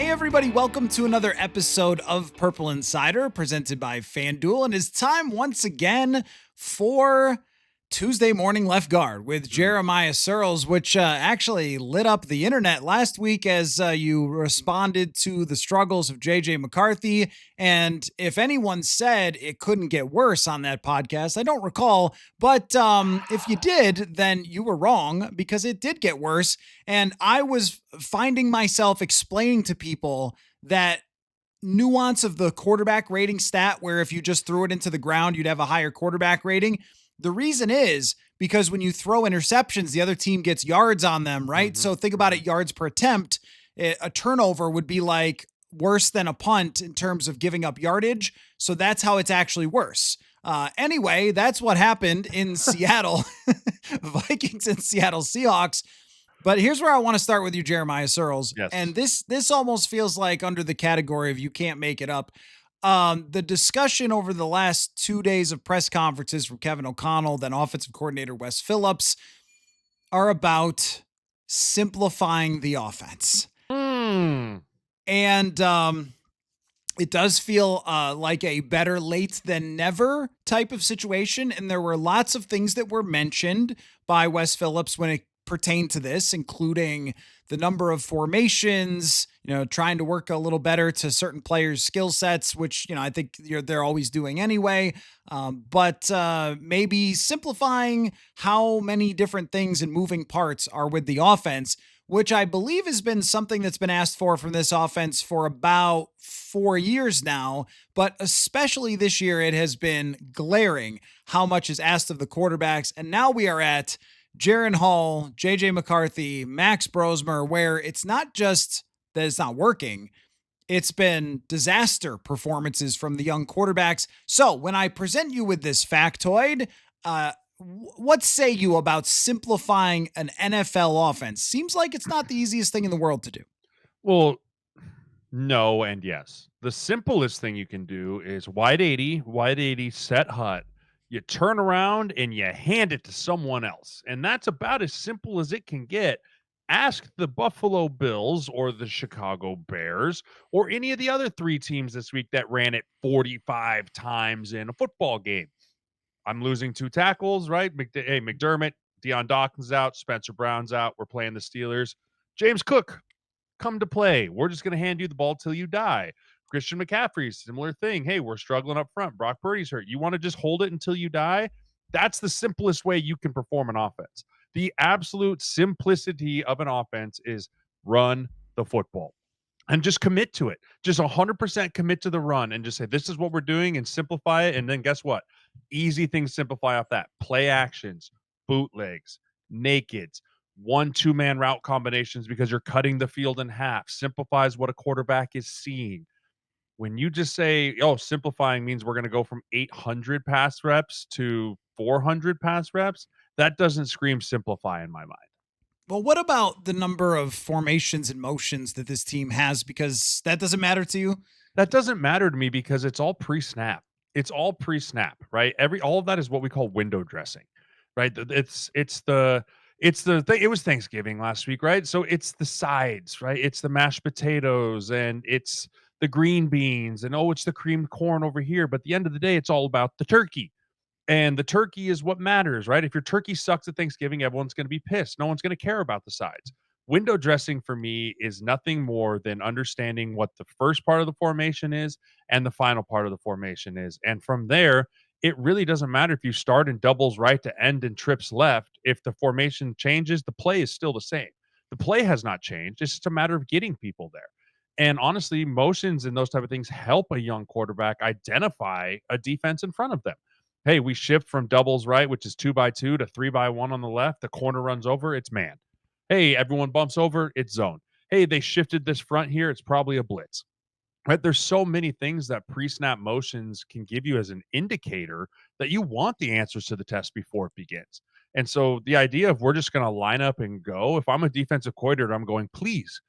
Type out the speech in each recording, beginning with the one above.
Hey everybody, welcome to another episode of Purple Insider presented by FanDuel, and it's time once again for Tuesday Morning Left Guard with Jeremiah Sirles, which actually lit up the internet last week as you responded to the struggles of JJ McCarthy. And if anyone said it couldn't get worse on that podcast, I don't recall, but if you did, then you were wrong because it did get worse. And I was finding myself explaining to people that nuance of the quarterback rating stat, where if you just threw it into the ground, you'd have a higher quarterback rating. The reason is because when you throw interceptions, the other team gets yards on them, right? So think about it, yards per attempt. A turnover would be like worse than a punt in terms of giving up yardage. So that's how it's actually worse. Anyway, that's what happened in Seattle. Vikings and Seattle Seahawks. But here's where I want to start with you, Jeremiah Sirles. Yes. And this almost feels like under the category of you can't make it up. The discussion over the last 2 days of press conferences from Kevin O'Connell, then offensive coordinator Wes Phillips, are about simplifying the offense. And it does feel like a better late than never type of situation. And there were lots of things that were mentioned by Wes Phillips when it pertained to this, including the number of formations, trying to work a little better to certain players' skill sets, which, I think they're always doing anyway. But maybe simplifying how many different things and moving parts are with the offense, which I believe has been something that's been asked for from this offense for about 4 years now. But especially this year, it has been glaring how much is asked of the quarterbacks. And now we are at Jaren Hall, JJ McCarthy, Max Brosmer, where it's not just that it's not working, it's been disaster performances from the young quarterbacks. So when I present you with this factoid, what say you about simplifying an NFL offense? Seems like it's not the easiest thing in the world to do. Well, no and yes. The simplest thing you can do is wide 80, set hut. You turn around and you hand it to someone else. And that's about as simple as it can get. Ask the Buffalo Bills or the Chicago Bears or any of the other 3 teams this week that ran it 45 times in a football game. I'm losing 2 tackles, right? Hey, McDermott, Deion Dawkins out, Spencer Brown's out. We're playing the Steelers. James Cook, come to play. We're just going to hand you the ball till you die. Christian McCaffrey, similar thing. Hey, we're struggling up front. Brock Purdy's hurt. You want to just hold it until you die? That's the simplest way you can perform an offense. The absolute simplicity of an offense is run the football and just commit to it. Just 100% commit to the run and just say, this is what we're doing and simplify it. And then guess what? Easy things simplify off that. Play actions, bootlegs, nakeds, 1-2-man route combinations because you're cutting the field in half. Simplifies what a quarterback is seeing. When you just say, simplifying means we're going to go from 800 pass reps to 400 pass reps, that doesn't scream simplify in my mind. Well, what about the number of formations and motions that this team has? Because that doesn't matter to you. That doesn't matter to me because it's all pre-snap. It's all pre-snap, right? All of that is what we call window dressing, right? It's the thing. It was Thanksgiving last week, right? So it's the sides, right? It's the mashed potatoes and it's the green beans and it's the creamed corn over here. But at the end of the day, it's all about the turkey. And the turkey is what matters, right? If your turkey sucks at Thanksgiving, everyone's going to be pissed. No one's going to care about the sides. Window dressing for me is nothing more than understanding what the first part of the formation is and the final part of the formation is. And from there, it really doesn't matter if you start in doubles right to end in trips left. If the formation changes, the play is still the same. The play has not changed. It's just a matter of getting people there. And honestly, motions and those type of things help a young quarterback identify a defense in front of them. Hey, we shift from doubles right, which is 2x2 to 3x1 on the left. The corner runs over, it's man. Hey, everyone bumps over, it's zone. Hey, they shifted this front here, it's probably a blitz. Right? There's so many things that pre-snap motions can give you as an indicator that you want the answers to the test before it begins. And so the idea of we're just going to line up and go, if I'm a defensive coordinator, I'm going, please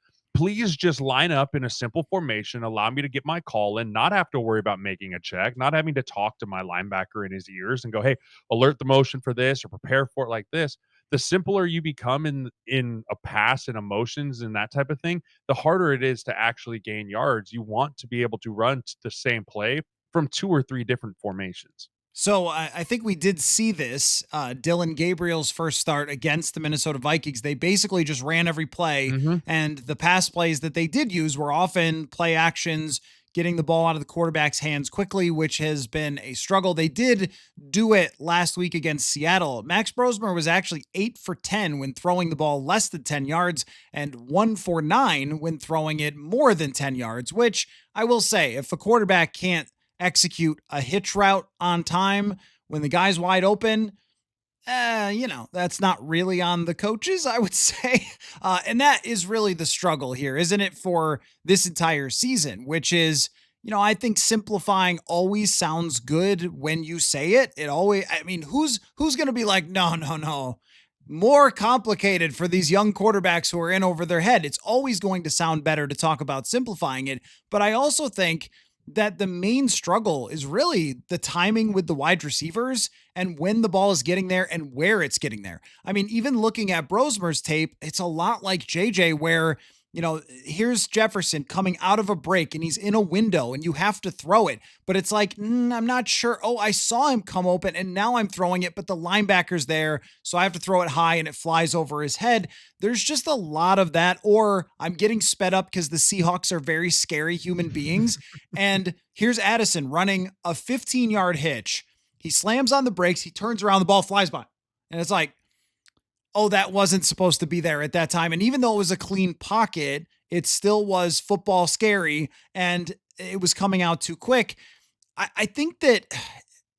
just line up in a simple formation, allow me to get my call in, not have to worry about making a check, not having to talk to my linebacker in his ears and go, hey, alert the motion for this or prepare for it like this. the simpler you become in a pass and emotions and that type of thing, the harder it is to actually gain yards. You want to be able to run the same play from 2 or 3 different formations. So I think we did see this. Dylan Gabriel's first start against the Minnesota Vikings, they basically just ran every play, Mhm. and the pass plays that they did use were often play actions, getting the ball out of the quarterback's hands quickly, which has been a struggle. They did do it last week against Seattle. Max Brosmer was actually 8 for 10 when throwing the ball less than 10 yards and 1 for 9 when throwing it more than 10 yards, which I will say, if a quarterback can't execute a hitch route on time when the guy's wide open, that's not really on the coaches, I would say. And that is really the struggle here, isn't it, for this entire season, which is, I think simplifying always sounds good when you say it. It always, I mean, who's going to be like, no, no, no, more complicated for these young quarterbacks who are in over their head. It's always going to sound better to talk about simplifying it. But I also think that the main struggle is really the timing with the wide receivers and when the ball is getting there and where it's getting there. I mean, even looking at Brosmer's tape, it's a lot like JJ, where, here's Jefferson coming out of a break and he's in a window and you have to throw it, but it's like, I'm not sure. Oh, I saw him come open and now I'm throwing it, but the linebacker's there. So I have to throw it high and it flies over his head. There's just a lot of that. Or I'm getting sped up because the Seahawks are very scary human beings. And here's Addison running a 15-yard hitch. He slams on the brakes. He turns around, the ball flies by. And it's like, oh, that wasn't supposed to be there at that time. And even though it was a clean pocket, it still was football scary and it was coming out too quick. I think that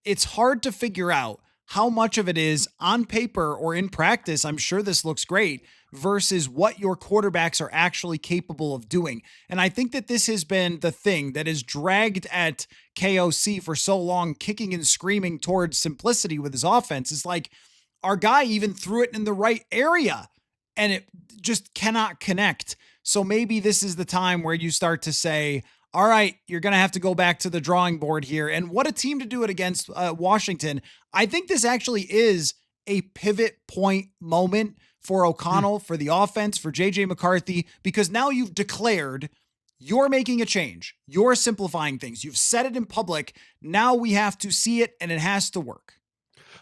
it's hard to figure out how much of it is on paper or in practice. I'm sure this looks great versus what your quarterbacks are actually capable of doing. And I think that this has been the thing that has dragged at KOC for so long, kicking and screaming towards simplicity with his offense. Is like, our guy even threw it in the right area and it just cannot connect. So maybe this is the time where you start to say, all right, you're going to have to go back to the drawing board here. And what a team to do it against Washington. I think this actually is a pivot point moment for O'Connell, for the offense, for JJ McCarthy, because now you've declared you're making a change. You're simplifying things. You've said it in public. Now we have to see it and it has to work.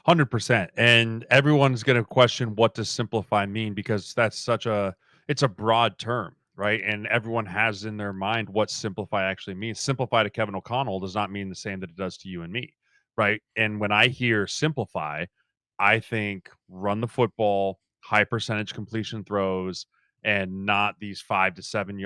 100%. And everyone's going to question, what does simplify mean? Because it's a broad term, right? And everyone has in their mind what simplify actually means. Simplify to Kevin O'Connell does not mean the same that it does to you and me, right? And when I hear simplify, I think run the football, high percentage completion throws, and not these 5 to 7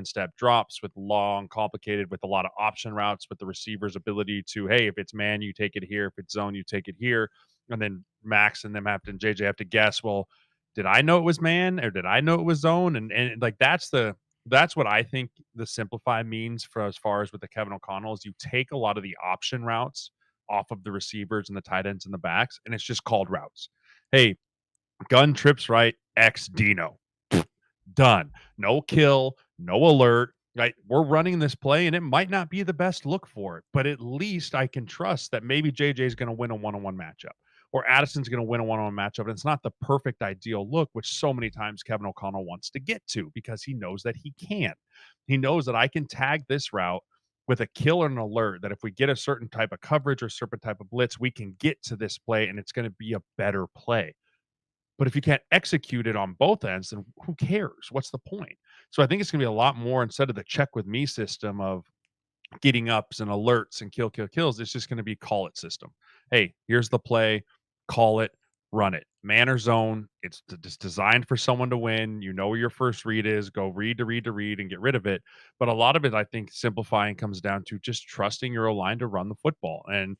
step drops with long, complicated, with a lot of option routes, with the receiver's ability to, hey, if it's man, you take it here. If it's zone, you take it here. And then Max and JJ have to guess, well, did I know it was man or did I know it was zone? And like that's what I think the simplify means for as far as with the Kevin O'Connell is you take a lot of the option routes off of the receivers and the tight ends and the backs, and it's just called routes. Hey, gun trips right, X Dino. Done. No kill, no alert. Right. We're running this play and it might not be the best look for it, but at least I can trust that maybe JJ is going to win a one-on-one matchup or Addison's going to win a one-on-one matchup. And it's not the perfect ideal look, which so many times Kevin O'Connell wants to get to because he knows that he can. He knows that I can tag this route with a kill or an alert, that if we get a certain type of coverage or certain type of blitz, we can get to this play and it's going to be a better play. But if you can't execute it on both ends, then who cares? What's the point? So I think it's going to be a lot more, instead of the check with me system of getting ups and alerts and kills, it's just going to be call it system. Hey, here's the play, call it, run it. Man or zone, it's just designed for someone to win. You know where your first read is, go read to read to read and get rid of it. But a lot of it, I think, simplifying comes down to just trusting your O-line to run the football. And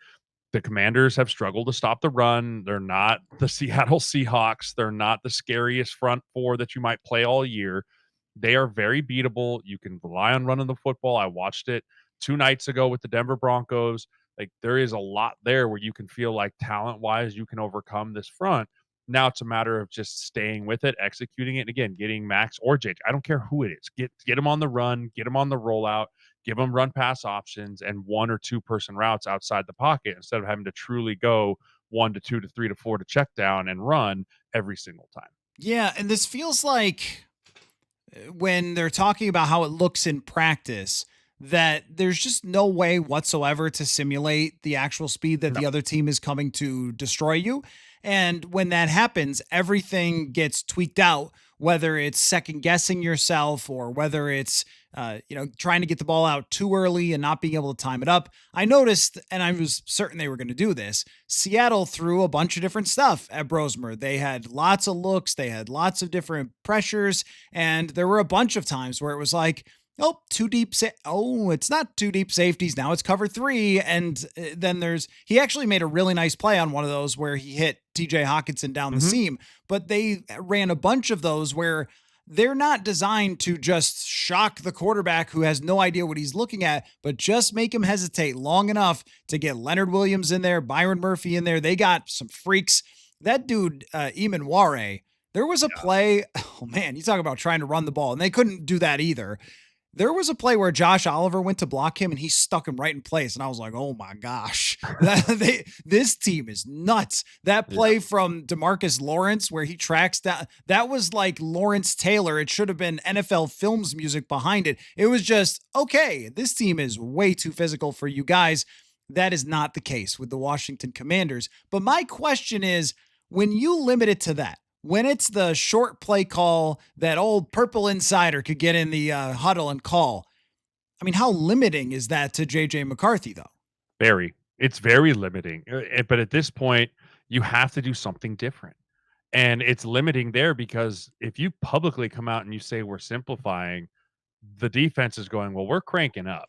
the Commanders have struggled to stop the run. They're not the Seattle Seahawks. They're not the scariest front four that you might play all year. They are very beatable. You can rely on running the football. I watched it 2 nights ago with the Denver Broncos. Like, there is a lot there where you can feel like talent-wise you can overcome this front. Now it's a matter of just staying with it, executing it, and again, getting Max or JJ. I don't care who it is. Get them on the run, get them on the rollout, give them run pass options and 1 or 2 person routes outside the pocket instead of having to truly go 1 to 2 to 3 to 4 to check down and run every single time. Yeah, and this feels like when they're talking about how it looks in practice, that there's just no way whatsoever to simulate the actual speed that No. the other team is coming to destroy you. And when that happens, everything gets tweaked out, whether it's second guessing yourself or whether it's, trying to get the ball out too early and not being able to time it up. I noticed, and I was certain they were going to do this, Seattle threw a bunch of different stuff at Brosmer. They had lots of looks, they had lots of different pressures, and there were a bunch of times where it was like, oh, too deep. It's not too deep safeties. Now it's cover three. And then he actually made a really nice play on one of those where he hit TJ Hawkinson down the seam. But they ran a bunch of those where they're not designed to just shock the quarterback who has no idea what he's looking at, but just make him hesitate long enough to get Leonard Williams in there, Byron Murphy in there. They got some freaks. That dude, Eamon Ware, there was a play. Oh man, you talk about trying to run the ball, and they couldn't do that either. There was a play where Josh Oliver went to block him and he stuck him right in place. And I was like, oh my gosh, this team is nuts. That play from DeMarcus Lawrence where he tracks down, that was like Lawrence Taylor. It should have been NFL Films music behind it. It was just, okay, this team is way too physical for you guys. That is not the case with the Washington Commanders. But my question is, when you limit it to that, when it's the short play call that old purple insider could get in the huddle and call, I mean, how limiting is that to JJ McCarthy, though? It's very limiting. But at this point, you have to do something different. And it's limiting there because if you publicly come out and you say we're simplifying, the defense is going, well, we're cranking up,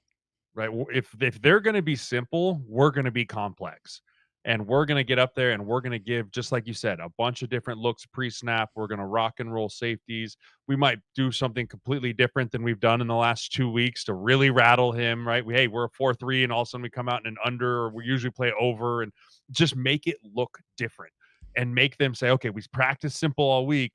right? If they're going to be simple, we're going to be complex. And we're going to get up there and we're going to give, just like you said, a bunch of different looks pre-snap. We're going to rock and roll safeties. We might do something completely different than we've done in the last 2 weeks to really rattle him, right? We're a 4-3 and all of a sudden we come out in an under, or we usually play over, and just make it look different and make them say, okay, we practiced simple all week,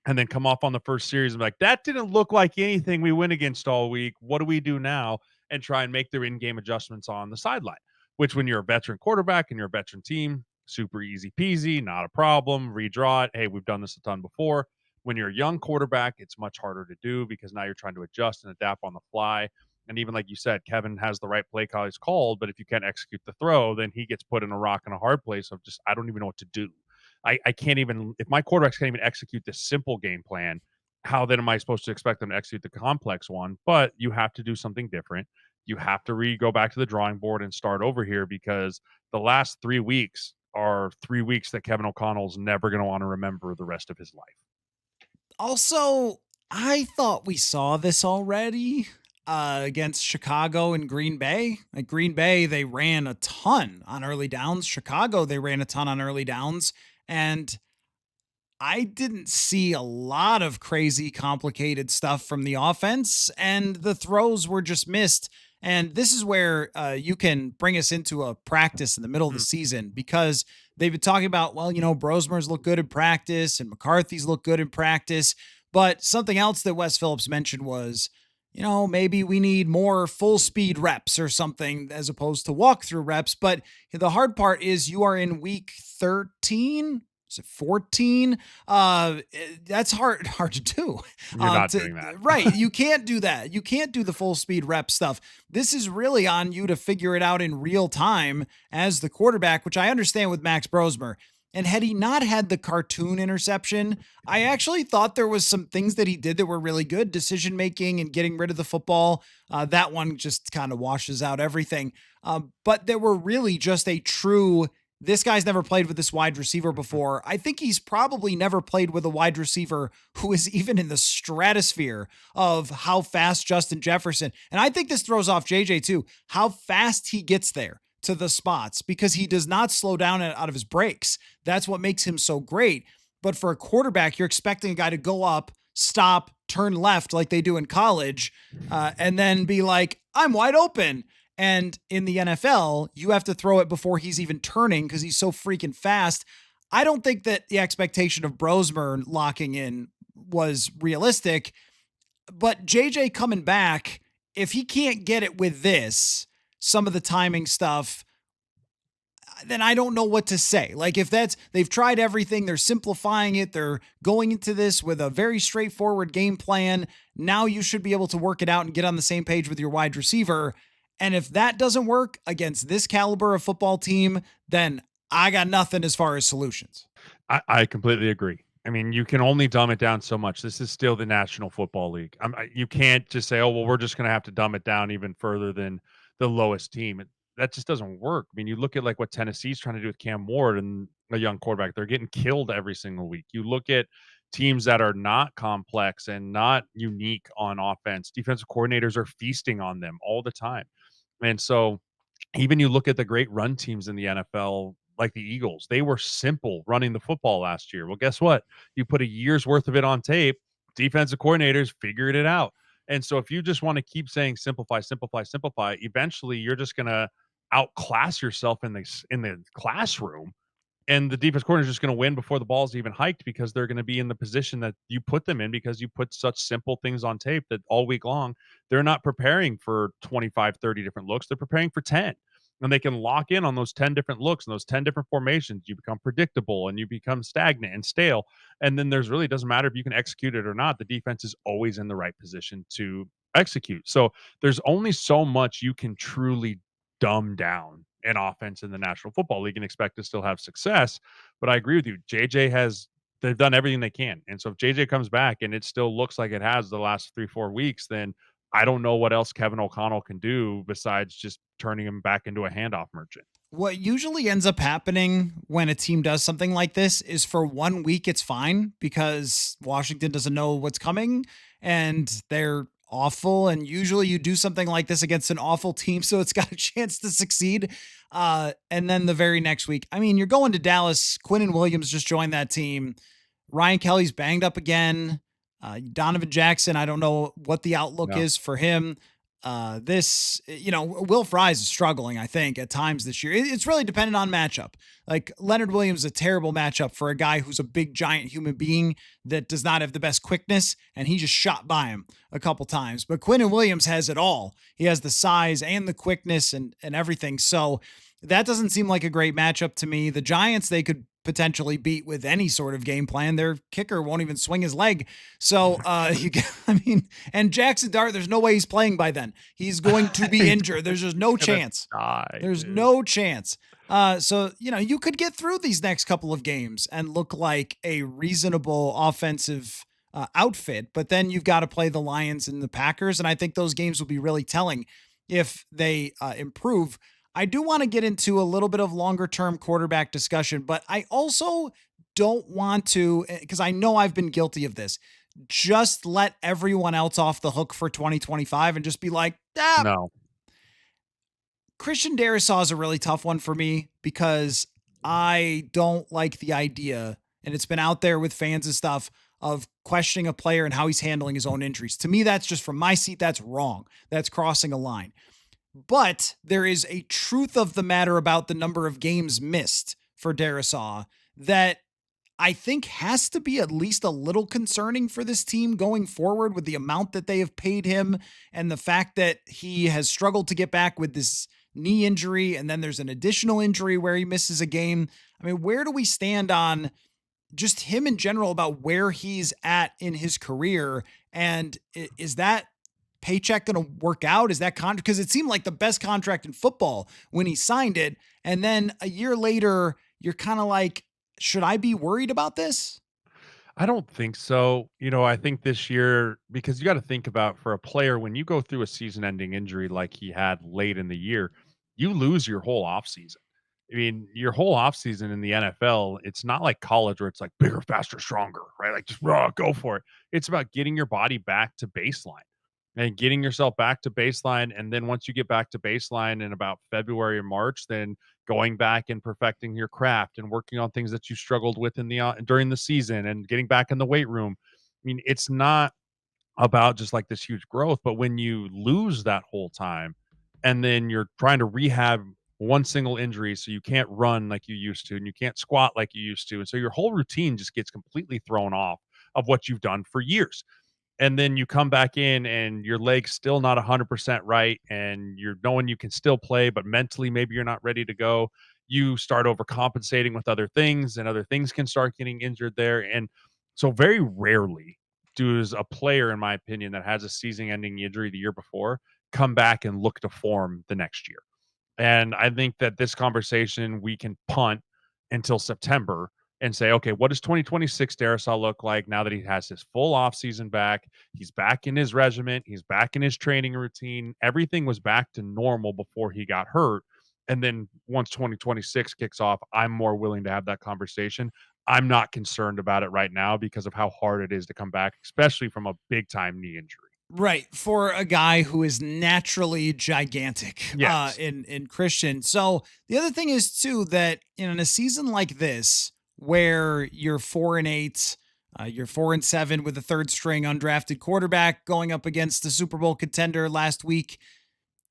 and then come off on the first series and be like, that didn't look like anything we went against all week. What do we do now? And try and make their in-game adjustments on the sideline, which when you're a veteran quarterback and you're a veteran team, super easy peasy, not a problem. Redraw it. Hey, we've done this a ton before. When you're a young quarterback, it's much harder to do because now you're trying to adjust and adapt on the fly. And even like you said, Kevin has the right play call he's called, but if you can't execute the throw, then he gets put in a rock and a hard place of just, I don't even know what to do. I can't even, if my quarterbacks can't even execute this simple game plan, how then am I supposed to expect them to execute the complex one? But you have to do something different. You have to go back to the drawing board and start over here because the last 3 weeks are 3 weeks that Kevin O'Connell's never going to want to remember the rest of his life. Also, I thought we saw this already against Chicago and Green Bay. Like Green Bay, they ran a ton on early downs. Chicago, they ran a ton on early downs. And I didn't see a lot of crazy, complicated stuff from the offense, and the throws were just missed. And this is where you can bring us into a practice in the middle of the season because they've been talking about, well, Brosmer's look good in practice and McCarthy's look good in practice. But something else that Wes Phillips mentioned was, maybe we need more full speed reps or something as opposed to walkthrough reps. But the hard part is you are in week 13. Is it 14? That's hard to do. You're not doing that. Right. You can't do that. You can't do the full speed rep stuff. This is really on you to figure it out in real time as the quarterback, which I understand with Max Brosmer. And had he not had the cartoon interception, I actually thought there was some things that he did that were really good. Decision making and getting rid of the football. That one just kind of washes out everything. But there were really just a true, this guy's never played with this wide receiver before. I think he's probably never played with a wide receiver who is even in the stratosphere of how fast Justin Jefferson, and I think this throws off JJ too, how fast he gets there to the spots because he does not slow down out of his breaks. That's what makes him so great. But for a quarterback, you're expecting a guy to go up, stop, turn left like they do in college, and then be like, I'm wide open. And in the NFL, you have to throw it before he's even turning because he's so freaking fast. I don't think that the expectation of Brosmer locking in was realistic, but JJ coming back, if he can't get it with this, some of the timing stuff, then I don't know what to say. Like if they've tried everything, they're simplifying it, they're going into this with a very straightforward game plan. Now you should be able to work it out and get on the same page with your wide receiver. And if that doesn't work against this caliber of football team, then I got nothing as far as solutions. I completely agree. I mean, you can only dumb it down so much. This is still the National Football League. You can't just say, "Oh, well, we're just going to have to dumb it down even further than the lowest team." That just doesn't work. I mean, you look at like what Tennessee's trying to do with Cam Ward and a young quarterback; they're getting killed every single week. You look at teams that are not complex and not unique on offense. Defensive coordinators are feasting on them all the time, and so even you look at the great run teams in the NFL, like the Eagles, they were simple running the football last year. Well, guess what? You put a year's worth of it on tape, defensive coordinators figured it out. And so if you just want to keep saying simplify, simplify, simplify, eventually you're just going to outclass yourself in the classroom, and the defense coordinator is just going to win before the ball's even hiked because they're going to be in the position that you put them in because you put such simple things on tape that all week long they're not preparing for 25, 30 different looks. They're preparing for 10, and they can lock in on those 10 different looks and those 10 different formations. You become predictable and you become stagnant and stale, and then there's really doesn't matter if you can execute it or not. The defense is always in the right position to execute. So there's only so much you can truly dumb down an offense in the National Football League and expect to still have success. But I agree with you. They've done everything they can. And so if JJ comes back and it still looks like it has the last 3-4 weeks, then I don't know what else Kevin O'Connell can do besides just turning him back into a handoff merchant. What usually ends up happening when a team does something like this is for 1 week it's fine because Washington doesn't know what's coming and they're awful. And usually you do something like this against an awful team, so it's got a chance to succeed. And then the very next week, I mean, you're going to Dallas. Quinnen Williams just joined that team. Ryan Kelly's banged up again. Donovan Jackson, I don't know what the outlook Yeah. is for him. Will Fries is struggling, I think, at times this year. It's really dependent on matchup. Like Leonard Williams is a terrible matchup for a guy who's a big, giant human being that does not have the best quickness, and he just shot by him a couple times. But Quinnen Williams has it all. He has the size and the quickness and everything. So that doesn't seem like a great matchup to me. The Giants, they could potentially beat with any sort of game plan. Their kicker won't even swing his leg. So, and Jackson Dart, there's no way he's playing by then. He's going to be injured. There's just no chance. There's no chance. You could get through these next couple of games and look like a reasonable offensive outfit, but then you've got to play the Lions and the Packers. And I think those games will be really telling if they improve. I do want to get into a little bit of longer term quarterback discussion, but I also don't want to, because I know I've been guilty of this, just let everyone else off the hook for 2025 and just be like, No. Christian Darrisaw is a really tough one for me because I don't like the idea, and it's been out there with fans and stuff, of questioning a player and how he's handling his own injuries. To me, that's just from my seat, that's wrong. That's crossing a line. But there is a truth of the matter about the number of games missed for Darrisaw that I think has to be at least a little concerning for this team going forward with the amount that they have paid him and the fact that he has struggled to get back with this knee injury. And then there's an additional injury where he misses a game. I mean, where do we stand on just him in general about where he's at in his career? And is that paycheck going to work out? Is that contract? Because it seemed like the best contract in football when he signed it. And then a year later, you're kind of like, should I be worried about this? I don't think so. I think this year, because you got to think about for a player, when you go through a season ending injury like he had late in the year, you lose your whole offseason. I mean, your whole offseason in the NFL, it's not like college where it's like bigger, faster, stronger, right? Like just raw, go for it. It's about getting your body back to baseline and getting yourself back to baseline. And then once you get back to baseline in about February or March, then going back and perfecting your craft and working on things that you struggled with in the during the season and getting back in the weight room. I mean, it's not about just like this huge growth, but when you lose that whole time and then you're trying to rehab one single injury so you can't run like you used to and you can't squat like you used to, and so your whole routine just gets completely thrown off of what you've done for years, and then you come back in and your leg's still not 100% right and you're knowing you can still play but mentally maybe you're not ready to go. you start overcompensating with other things, and other things can start getting injured there. And so very rarely does a player, in my opinion, that has a season-ending injury the year before come back and look to form the next year. And I think that this conversation we can punt until September and say, okay, what does 2026 Darrisaw look like now that he has his full offseason back? He's back in his regiment, he's back in his training routine. Everything was back to normal before he got hurt. And then once 2026 kicks off, I'm more willing to have that conversation. I'm not concerned about it right now because of how hard it is to come back, especially from a big time knee injury. Right, for a guy who is naturally gigantic Yes. in Christian. So the other thing is too that in a season like this where you're 4-8, you're 4-7 with a third string undrafted quarterback going up against the Super Bowl contender last week.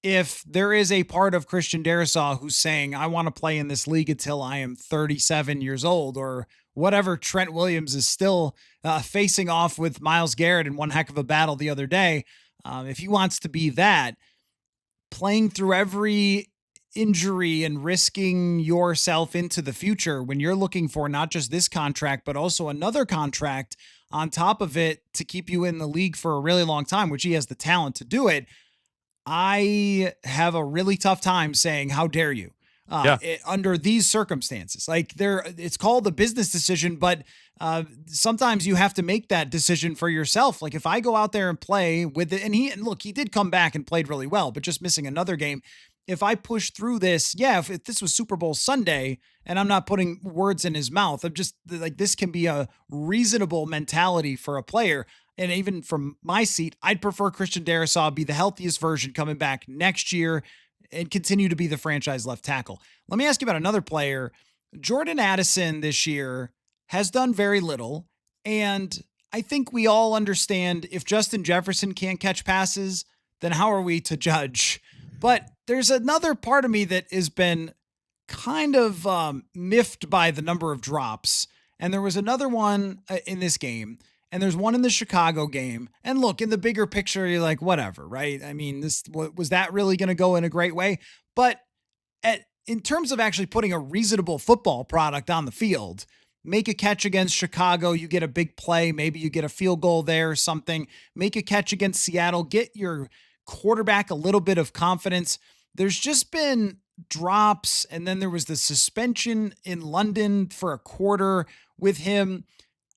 If there is a part of Christian Darrisaw who's saying, I want to play in this league until I am 37 years old, or whatever Trent Williams is still facing off with Myles Garrett in one heck of a battle the other day, if he wants to be that, playing through every injury and risking yourself into the future when you're looking for not just this contract, but also another contract on top of it to keep you in the league for a really long time, which he has the talent to do it. I have a really tough time saying, how dare you? Yeah. Under these circumstances, like it's called a business decision, but sometimes you have to make that decision for yourself. Like if I go out there and play with it, and look, he did come back and played really well, but just missing another game. If I push through this, if this was Super Bowl Sunday, and I'm not putting words in his mouth, I'm just like, this can be a reasonable mentality for a player. And even from my seat, I'd prefer Christian Darrisaw be the healthiest version coming back next year and continue to be the franchise left tackle. Let me ask you about another player. Jordan Addison this year has done very little. And I think we all understand if Justin Jefferson can't catch passes, then how are we to judge? But there's another part of me that has been kind of miffed by the number of drops. And there was another one in this game. And there's one in the Chicago game. And look, in the bigger picture, you're like, whatever, right? I mean, this was that really going to go in a great way? But in terms of actually putting a reasonable football product on the field, make a catch against Chicago, you get a big play, maybe you get a field goal there or something, make a catch against Seattle, get your quarterback a little bit of confidence. There's just been drops, and then there was the suspension in London for a quarter with him.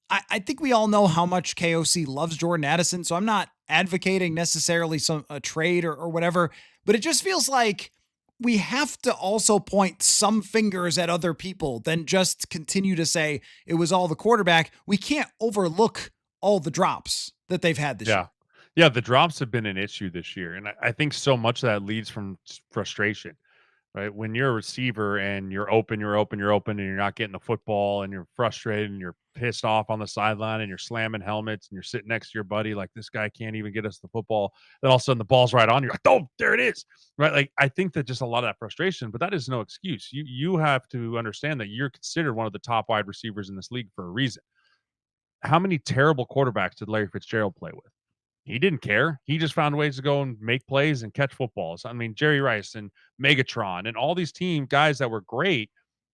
I think we all know how much KOC loves Jordan Addison, so I'm not advocating necessarily a trade or whatever, but it just feels like we have to also point some fingers at other people than just continue to say it was all the quarterback. We can't overlook all the drops that they've had this year. Yeah, the drops have been an issue this year, and I think so much of that leads from frustration. Right? When you're a receiver and you're open, and you're not getting the football, and you're frustrated and you're pissed off on the sideline, and you're slamming helmets, and you're sitting next to your buddy like, this guy can't even get us the football. Then all of a sudden the ball's right on. You're like, oh, there it is. Right? Like, I think that just a lot of that frustration, but that is no excuse. You have to understand that you're considered one of the top wide receivers in this league for a reason. How many terrible quarterbacks did Larry Fitzgerald play with? He didn't care. He just found ways to go and make plays and catch footballs. I mean, Jerry Rice and Megatron and all these team guys that were great,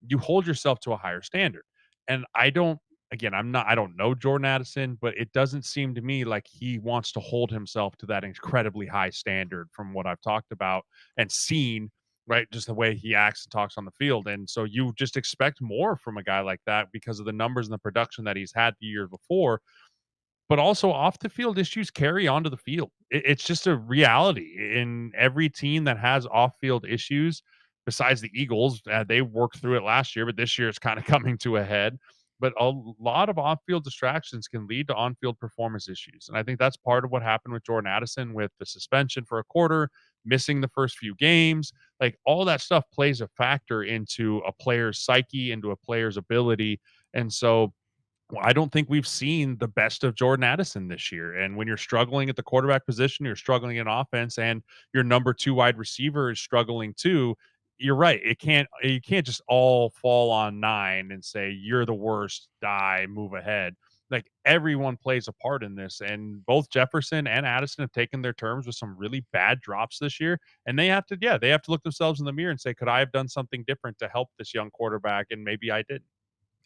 you hold yourself to a higher standard. And I don't know Jordan Addison, but it doesn't seem to me like he wants to hold himself to that incredibly high standard from what I've talked about and seen, right? Just the way he acts and talks on the field. And so you just expect more from a guy like that because of the numbers and the production that he's had the year before, but also off the field issues carry onto the field. It's just a reality in every team that has off field issues. Besides the Eagles, they worked through it last year, but this year it's kind of coming to a head. But a lot of off field distractions can lead to on field performance issues. And I think that's part of what happened with Jordan Addison with the suspension for a quarter, missing the first few games. Like all that stuff plays a factor into a player's psyche, into a player's ability. And so I don't think we've seen the best of Jordan Addison this year. And when you're struggling at the quarterback position, you're struggling in offense, and your number 2 wide receiver is struggling too. You're right. You can't just all fall on 9 and say you're the worst, die, move ahead. Like everyone plays a part in this, and both Jefferson and Addison have taken their terms with some really bad drops this year, and they have to, yeah, they have to look themselves in the mirror and say, could I have done something different to help this young quarterback? And maybe I didn't.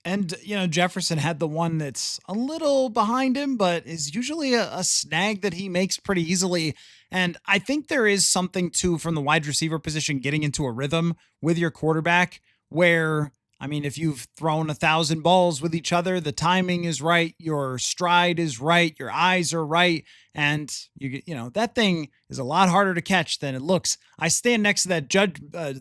And, Jefferson had the one that's a little behind him, but is usually a snag that he makes pretty easily. And I think there is something too from the wide receiver position getting into a rhythm with your quarterback where, I mean, if you've thrown 1,000 balls with each other, the timing is right, your stride is right, your eyes are right, and that thing is a lot harder to catch than it looks. I stand next to that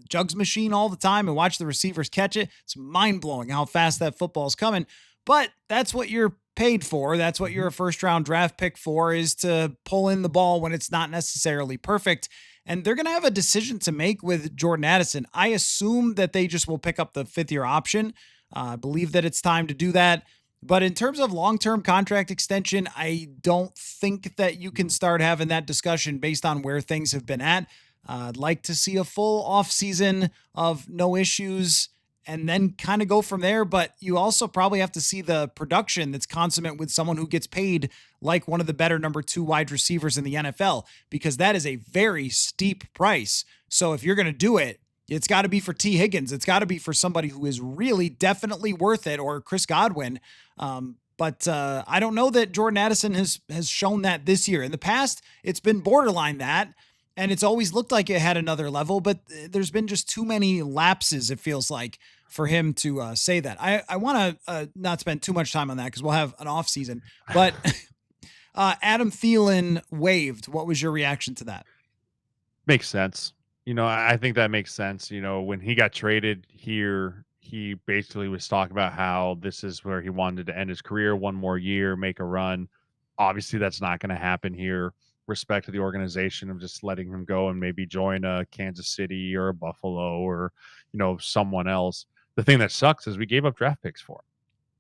jugs machine all the time and watch the receivers catch it. It's mind blowing how fast that football is coming. But that's what you're paid for. That's what you're a first round draft pick for, is to pull in the ball when it's not necessarily perfect. And they're going to have a decision to make with Jordan Addison. I assume that they just will pick up the 5th-year option. I believe that it's time to do that. But in terms of long-term contract extension, I don't think that you can start having that discussion based on where things have been at. I'd like to see a full offseason of no issues and then kind of go from there. But you also probably have to see the production that's consummate with someone who gets paid like one of the better number 2 wide receivers in the NFL, because that is a very steep price. So if you're going to do it, it's got to be for T. Higgins. It's got to be for somebody who is really definitely worth it, or Chris Godwin. But I don't know that Jordan Addison has shown that this year. In the past, it's been borderline that, and it's always looked like it had another level, but there's been just too many lapses, it feels like, for him to say that. I want to not spend too much time on that because we'll have an off season, but Adam Thielen waived. What was your reaction to that? Makes sense. I think that makes sense. When he got traded here, he basically was talking about how this is where he wanted to end his career, one more year, make a run. Obviously, that's not going to happen here. Respect to the organization of just letting him go and maybe join a Kansas City or a Buffalo or, someone else. The thing that sucks is we gave up draft picks for him.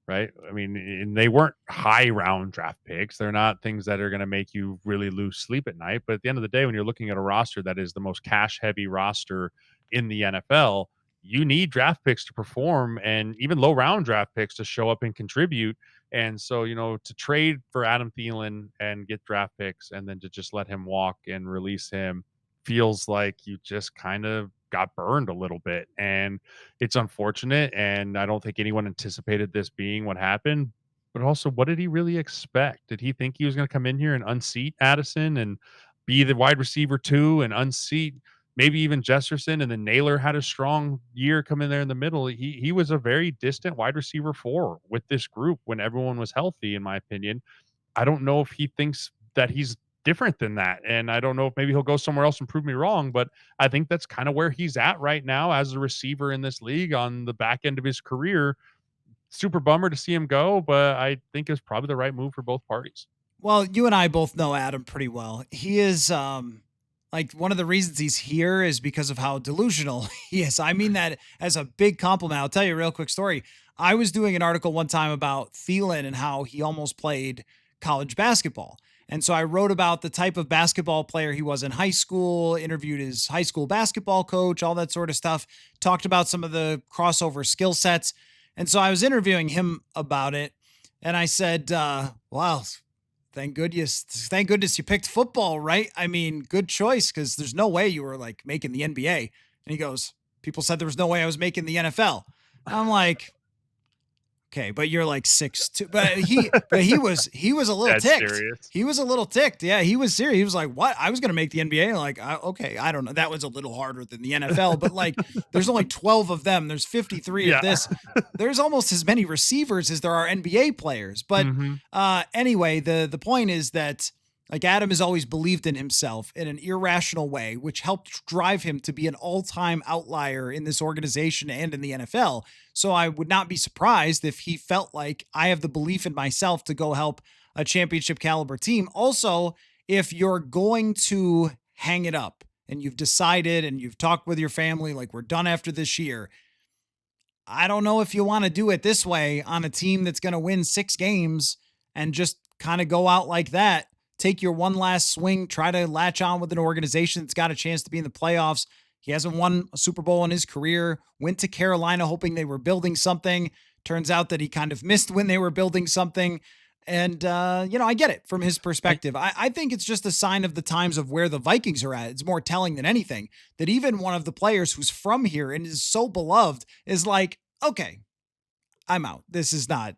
Right. I mean, and they weren't high round draft picks. They're not things that are going to make you really lose sleep at night. But at the end of the day, when you're looking at a roster that is the most cash heavy roster in the NFL, you need draft picks to perform, and even low round draft picks to show up and contribute. And so, to trade for Adam Thielen and get draft picks and then to just let him walk and release him feels like you just kind of got burned a little bit, and it's unfortunate, and I don't think anyone anticipated this being what happened. But also, what did he really expect? Did he think he was going to come in here and unseat Addison and be the wide receiver 2 and unseat maybe even Jefferson, and then Naylor had a strong year come in there in the middle? He was a very distant wide receiver 4 with this group when everyone was healthy, in my opinion. I don't know if he thinks that he's different than that. And I don't know if maybe he'll go somewhere else and prove me wrong, but I think that's kind of where he's at right now as a receiver in this league on the back end of his career. Super bummer to see him go, but I think it's probably the right move for both parties. Well, you and I both know Adam pretty well. He is like, one of the reasons he's here is because of how delusional he is. I mean that as a big compliment. I'll tell you a real quick story. I was doing an article one time about Thielen and how he almost played college basketball. And so I wrote about the type of basketball player he was in high school, interviewed his high school basketball coach, all that sort of stuff, talked about some of the crossover skill sets. And so I was interviewing him about it. And I said, wow, thank goodness you picked football, right? I mean, good choice, because there's no way you were like making the NBA. And he goes, people said there was no way I was making the NFL. I'm like, okay, but you're like 6'2". But he was a little ticked. Serious. He was a little ticked. Yeah, he was serious. He was like, "What? I was going to make the NBA." Like, okay, I don't know. That was a little harder than the NFL, but like, there's only 12 of them. There's 53 of this. There's almost as many receivers as there are NBA players. But anyway, the point is that, like, Adam has always believed in himself in an irrational way, which helped drive him to be an all-time outlier in this organization and in the NFL. So I would not be surprised if he felt like, I have the belief in myself to go help a championship caliber team. Also, if you're going to hang it up and you've decided and you've talked with your family, like, we're done after this year, I don't know if you want to do it this way on a team that's going to win 6 games and just kind of go out like that. Take your one last swing, try to latch on with an organization that's got a chance to be in the playoffs. He hasn't won a Super Bowl in his career, went to Carolina hoping they were building something. Turns out that he kind of missed when they were building something. And, I get it from his I perspective. I think it's just a sign of the times of where the Vikings are at. It's more telling than anything that even one of the players who's from here and is so beloved is like, okay, I'm out. This is not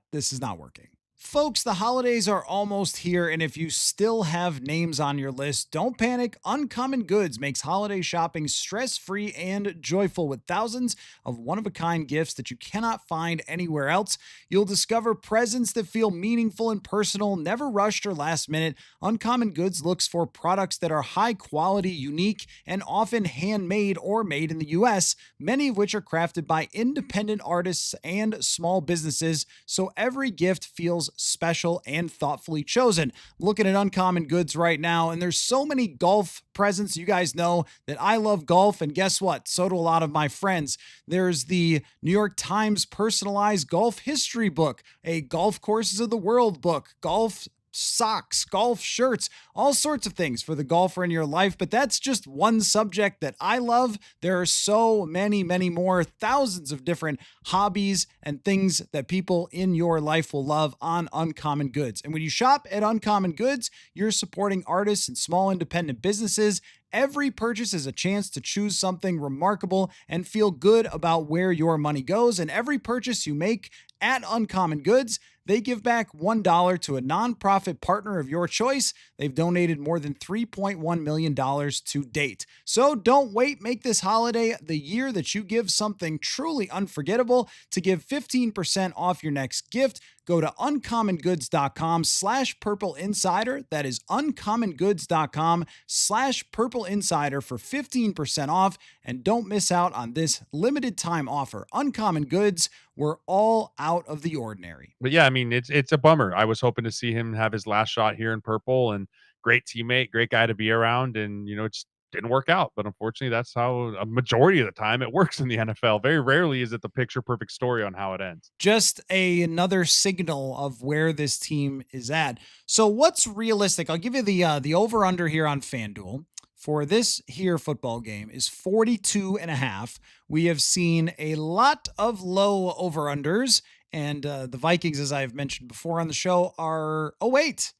working. Folks, the holidays are almost here, and if you still have names on your list, don't panic. Uncommon Goods makes holiday shopping stress free and joyful with thousands of one of a kind gifts that you cannot find anywhere else. You'll discover presents that feel meaningful and personal, never rushed or last minute. Uncommon Goods looks for products that are high quality, unique, and often handmade or made in the US, many of which are crafted by independent artists and small businesses, so every gift feels special and thoughtfully chosen. Looking at Uncommon Goods right now, and there's so many golf presents. You guys know that I love golf, and guess what? So do a lot of my friends. There's the New York Times personalized golf history book, a golf courses of the world book, golf socks, golf shirts, all sorts of things for the golfer in your life. But that's just one subject that I love. There are so many, many more, thousands of different hobbies and things that people in your life will love on Uncommon Goods. And when you shop at Uncommon Goods, you're supporting artists and small independent businesses. Every purchase is a chance to choose something remarkable and feel good about where your money goes. And every purchase you make at Uncommon Goods, they give back $1 to a nonprofit partner of your choice. They've donated more than $3.1 million to date. So don't wait. Make this holiday the year that you give something truly unforgettable. To give 15% off your next gift, go to uncommongoods.com/Purple Insider. That is uncommongoods.com/Purple Insider for 15% off. And don't miss out on this limited time offer. Uncommon Goods, we're all out of the ordinary. But yeah, I mean, it's a bummer. I was hoping to see him have his last shot here in purple, and great teammate, great guy to be around, and it just didn't work out. But unfortunately, that's how a majority of the time it works in the NFL. Very rarely is it the picture perfect story on how it ends. Just another signal of where this team is at. So what's realistic? I'll give you the over under here on FanDuel for this here football game is 42 and a half. We have seen a lot of low over unders, and the Vikings, as I've mentioned before on the show, are it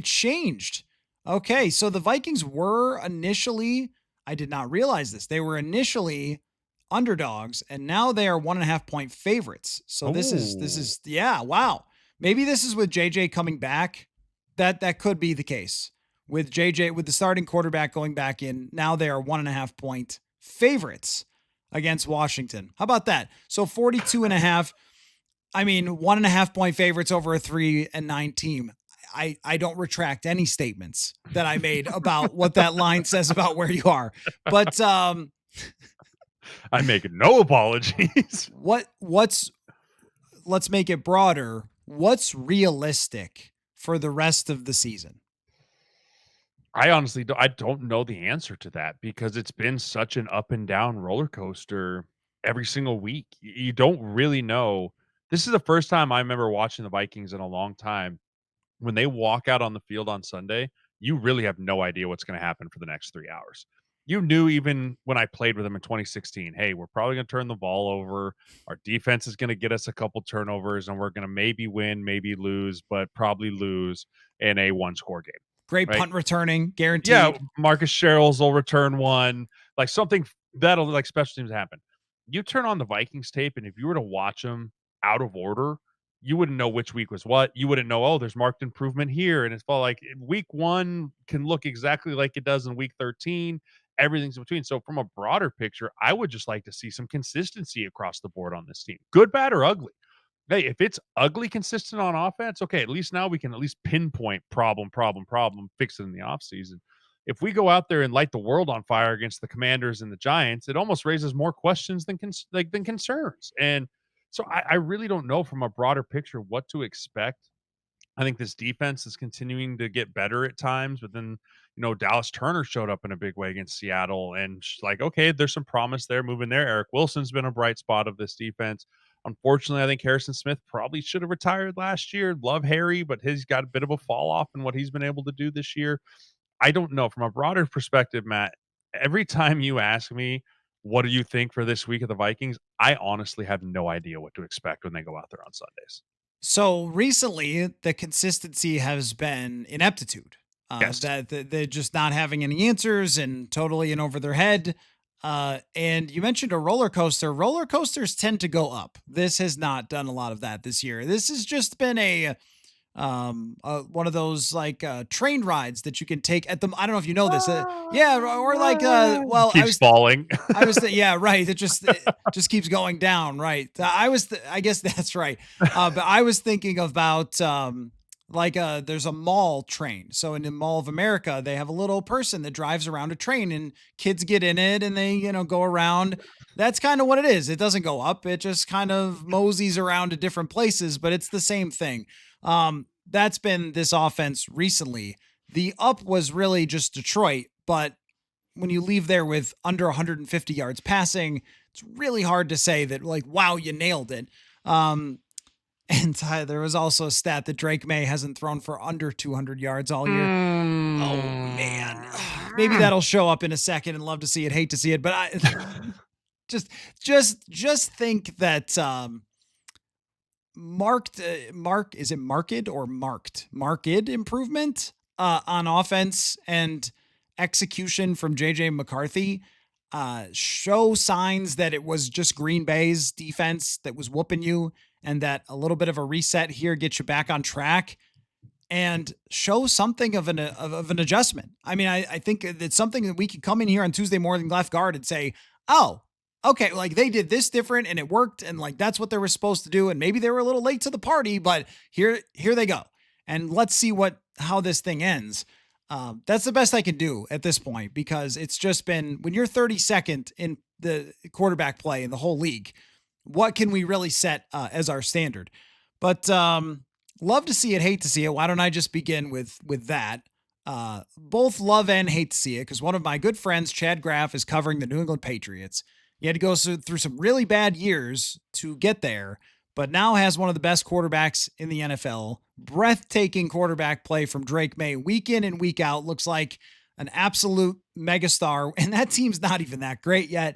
changed. Okay, so the Vikings were initially, I did not realize this, they were initially underdogs, and now they are 1.5 point favorites. So this is Oh, yeah, wow. Maybe this is with JJ coming back. That could be the case. With JJ, with the starting quarterback going back in, now they are 1.5 point favorites against Washington. How about that? So 42 and a half. I mean, 1.5 point favorites over a 3-9 team. I don't retract any statements that I made about what that line says about where you are. But I make no apologies. what's let's make it broader. What's realistic for the rest of the season? I honestly I don't know the answer to that because it's been such an up and down roller coaster every single week. You don't really know. This is the first time I remember watching the Vikings in a long time. When they walk out on the field on Sunday, you really have no idea what's going to happen for the next 3 hours. You knew even when I played with them in 2016, hey, we're probably going to turn the ball over. Our defense is going to get us a couple turnovers, and we're going to maybe win, maybe lose, but probably lose in a one score game, Great right? punt returning, Yeah, guaranteed. Marcus Sherrills will return one, like something that'll like special teams happen. You turn on the Vikings tape, and if you were to watch them out of order, you wouldn't know which week was what. You wouldn't know, oh, there's marked improvement here. And it's felt like week one can look exactly like it does in week 13. Everything's in between. So, from a broader picture, I would just like to see some consistency across the board on this team, good, bad, or ugly. Hey, if it's ugly consistent on offense, okay, at least now we can at least pinpoint problem, fix it in the offseason. If we go out there and light the world on fire against the Commanders and the Giants, it almost raises more questions than concerns. And so I really don't know from a broader picture what to expect. I think this defense is continuing to get better at times, but then Dallas Turner showed up in a big way against Seattle, and like, okay, there's some promise there moving there. Eric Wilson's been a bright spot of this defense. Unfortunately, I think Harrison Smith probably should have retired last year. Love Harry, but he's got a bit of a fall off in what he's been able to do this year. I don't know. From a broader perspective, Matt, every time you ask me, what do you think for this week of the Vikings? I honestly have no idea what to expect when they go out there on Sundays. So recently, the consistency has been ineptitude. Yes. That they're just not having any answers and totally in over their head. And you mentioned a roller coaster. Roller coasters tend to go up. This has not done a lot of that this year. This has just been a one of those like train rides that you can take at the. I don't know if you know this. Yeah, or like well, Keeps falling. yeah, right. It just keeps going down, right? I guess that's right. But I was thinking about like there's a mall train. So in the Mall of America, they have a little person that drives around a train and kids get in it and they, go around. That's kind of what it is. It doesn't go up. It just kind of moseys around to different places, but it's the same thing. That's been this offense recently. The up was really just Detroit, but when you leave there with under 150 yards passing, it's really hard to say that like, wow, you nailed it. And there was also a stat that Drake May hasn't thrown for under 200 yards all year. Oh man, maybe Mm. that'll show up in a second. And love to see it, hate to see it, but I just think that is it marked or marked improvement on offense and execution from JJ McCarthy show signs that it was just Green Bay's defense that was whooping you, and that a little bit of a reset here gets you back on track and show something of an adjustment. I mean, I think it's something that we could come in here on Tuesday morning left guard and say, oh, okay, like they did this different and it worked, and like that's what they were supposed to do, and maybe they were a little late to the party, but here they go, and let's see how this thing ends. That's the best I can do at this point, because it's just been, when you're 32nd in the quarterback play in the whole league, what can we really set as our standard? But love to see it, hate to see it. Why don't I just begin with that? Both love and hate to see it, because one of my good friends, Chad Graff, is covering the New England Patriots. He had to go through some really bad years to get there, but now has one of the best quarterbacks in the NFL. Breathtaking quarterback play from Drake May week in and week out. Looks like an absolute megastar, and that team's not even that great yet.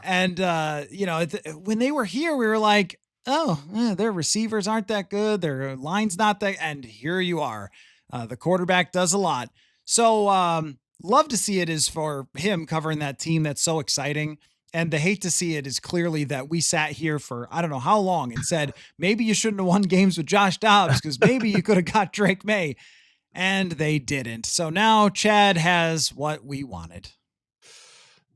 And, when they were here, we were like, oh, their receivers aren't that good. Their line's not that. And here you are. The quarterback does a lot. So, love to see it is for him covering that team that's so exciting. And the hate to see it is clearly that we sat here for I don't know how long and said, maybe you shouldn't have won games with Josh Dobbs because maybe you could have got Drake May. And they didn't. So now Chad has what we wanted.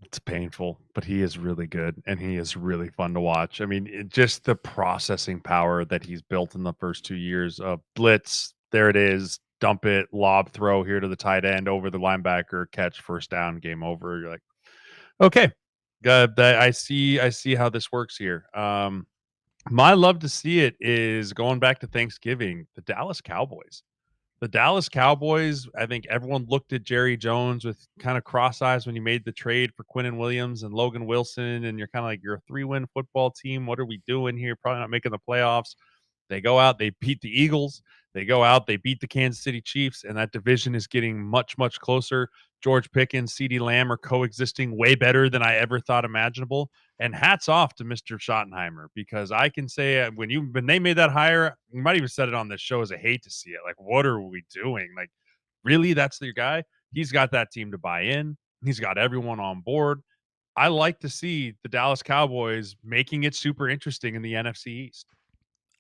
It's painful, but he is really good and he is really fun to watch. I mean, just the processing power that he's built in the first 2 years of blitz. There it is. Dump it, lob throw here to the tight end over the linebacker, catch, first down, game over. You're like, okay, I see how this works here. My love to see it is going back to Thanksgiving, the Dallas Cowboys. The Dallas Cowboys, I think everyone looked at Jerry Jones with kind of cross eyes when he made the trade for Quinnen Williams and Logan Wilson. And you're kind of like, you're a 3-win football team. What are we doing here? Probably not making the playoffs. They go out, they beat the Eagles. They go out, they beat the Kansas City Chiefs, and that division is getting much, much closer. George Pickens, CeeDee Lamb are coexisting way better than I ever thought imaginable. And hats off to Mr. Schottenheimer, because I can say when they made that hire, you might even said it on this show as a hate to see it. Like, what are we doing? Like, really, that's your guy? He's got that team to buy in. He's got everyone on board. I like to see the Dallas Cowboys making it super interesting in the NFC East.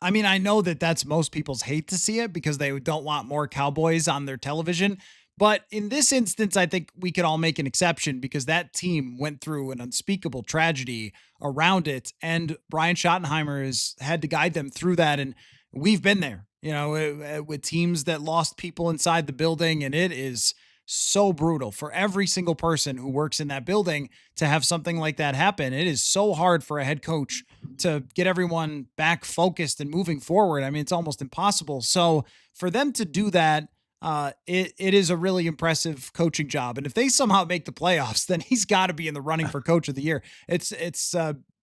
I mean, I know that that's most people's hate to see it because they don't want more Cowboys on their television. But in this instance, I think we could all make an exception because that team went through an unspeakable tragedy around it. And Brian Schottenheimer has had to guide them through that. And we've been there, with teams that lost people inside the building. And it is so brutal for every single person who works in that building to have something like that happen. It is so hard for a head coach to get everyone back focused and moving forward. I mean, it's almost impossible. So for them to do that, it is a really impressive coaching job. And if they somehow make the playoffs, then he's got to be in the running for coach of the year. It's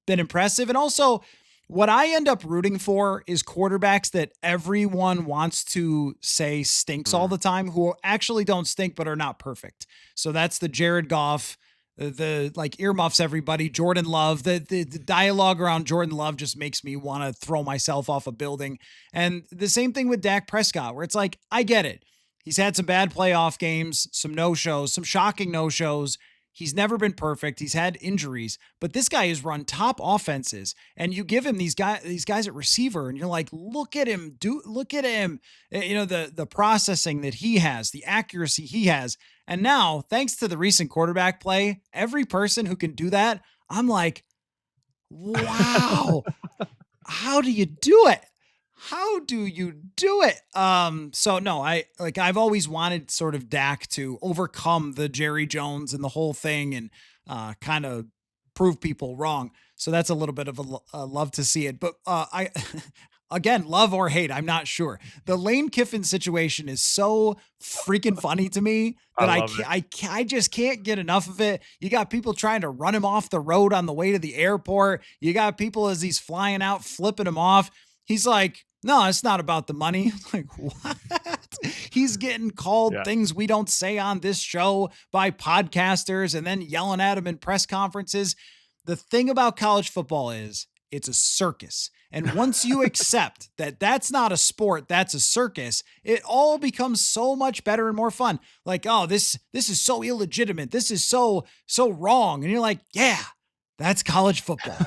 been impressive. And also what I end up rooting for is quarterbacks that everyone wants to say stinks all the time, who actually don't stink, but are not perfect. So that's the Jared Goff, the like earmuffs everybody. Jordan Love, the dialogue around Jordan Love just makes me want to throw myself off a building. And the same thing with Dak Prescott, where it's like, I get it. He's had some bad playoff games, some no-shows, some shocking no-shows. He's never been perfect. He's had injuries, but this guy has run top offenses, and you give him these guys at receiver, and you're like, look at him, look at him. The processing that he has, the accuracy he has. And now, thanks to the recent quarterback play, every person who can do that, I'm like, wow, how do you do it? How do you do it? So no, I've always wanted sort of Dak to overcome the Jerry Jones and the whole thing and kind of prove people wrong. So that's a little bit of a love to see it. But again, love or hate, I'm not sure. The Lane Kiffin situation is so freaking funny to me that I just can't get enough of it. You got people trying to run him off the road on the way to the airport. You got people as he's flying out, flipping him off. He's like, no, it's not about the money. Like, what? He's getting called things we don't say on this show by podcasters and then yelling at him in press conferences. The thing about college football is it's a circus. And once you accept that that's not a sport, that's a circus, it all becomes so much better and more fun. Like, oh, this is so illegitimate. This is so wrong. And you're like, yeah, that's college football.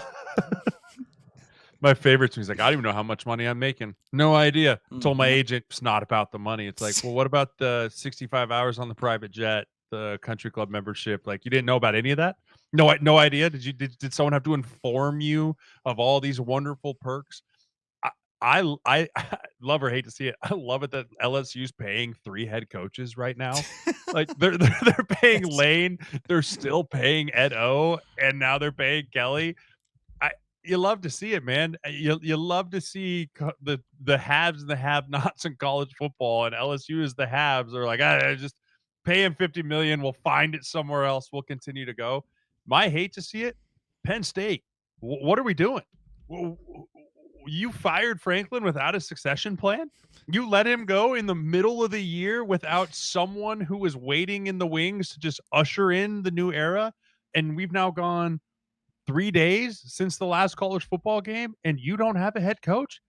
My favorite is like, I don't even know how much money I'm making. No idea. Told my agent it's not about the money. It's like, well, what about the 65 hours on the private jet, the country club membership? Like, you didn't know about any of that? No idea. Did someone have to inform you of all these wonderful perks? I love or hate to see it. I love it that LSU's paying 3 head coaches right now. Like they're paying Lane, they're still paying Ed O, and now they're paying Kelly. You love to see it, man. You love to see the haves and the have-nots in college football, and LSU is the haves. They're like, just pay him $50 million. We'll find it somewhere else. We'll continue to go. My hate to see it. Penn State. What are we doing? You fired Franklin without a succession plan. You let him go in the middle of the year without someone who was waiting in the wings to just usher in the new era. And we've now gone 3 days since the last college football game, and you don't have a head coach?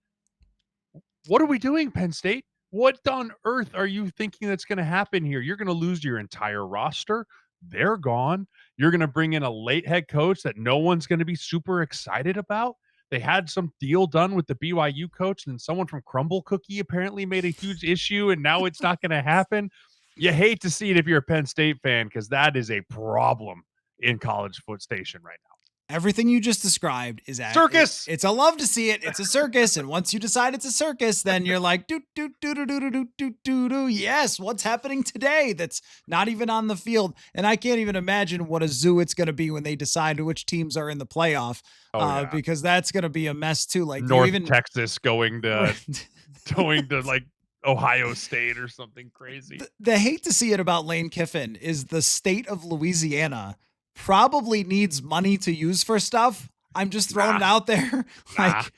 What are we doing, Penn State? What on earth are you thinking that's going to happen here? You're going to lose your entire roster. They're gone. You're going to bring in a late head coach that no one's going to be super excited about. They had some deal done with the BYU coach, and then someone from Crumble Cookie apparently made a huge issue, and now it's not going to happen. You hate to see it if you're a Penn State fan, because that is a problem in college foot station right now. Everything you just described is circus. It's a love to see it. It's a circus. And once you decide it's a circus, then you're like, do. Yes. What's happening today? That's not even on the field. And I can't even imagine what a zoo it's going to be when they decide which teams are in the playoff, because that's going to be a mess too. Like Texas going to like Ohio State or something crazy. The hate to see it about Lane Kiffin is the state of Louisiana probably needs money to use for stuff. I'm just throwing it out there. Like,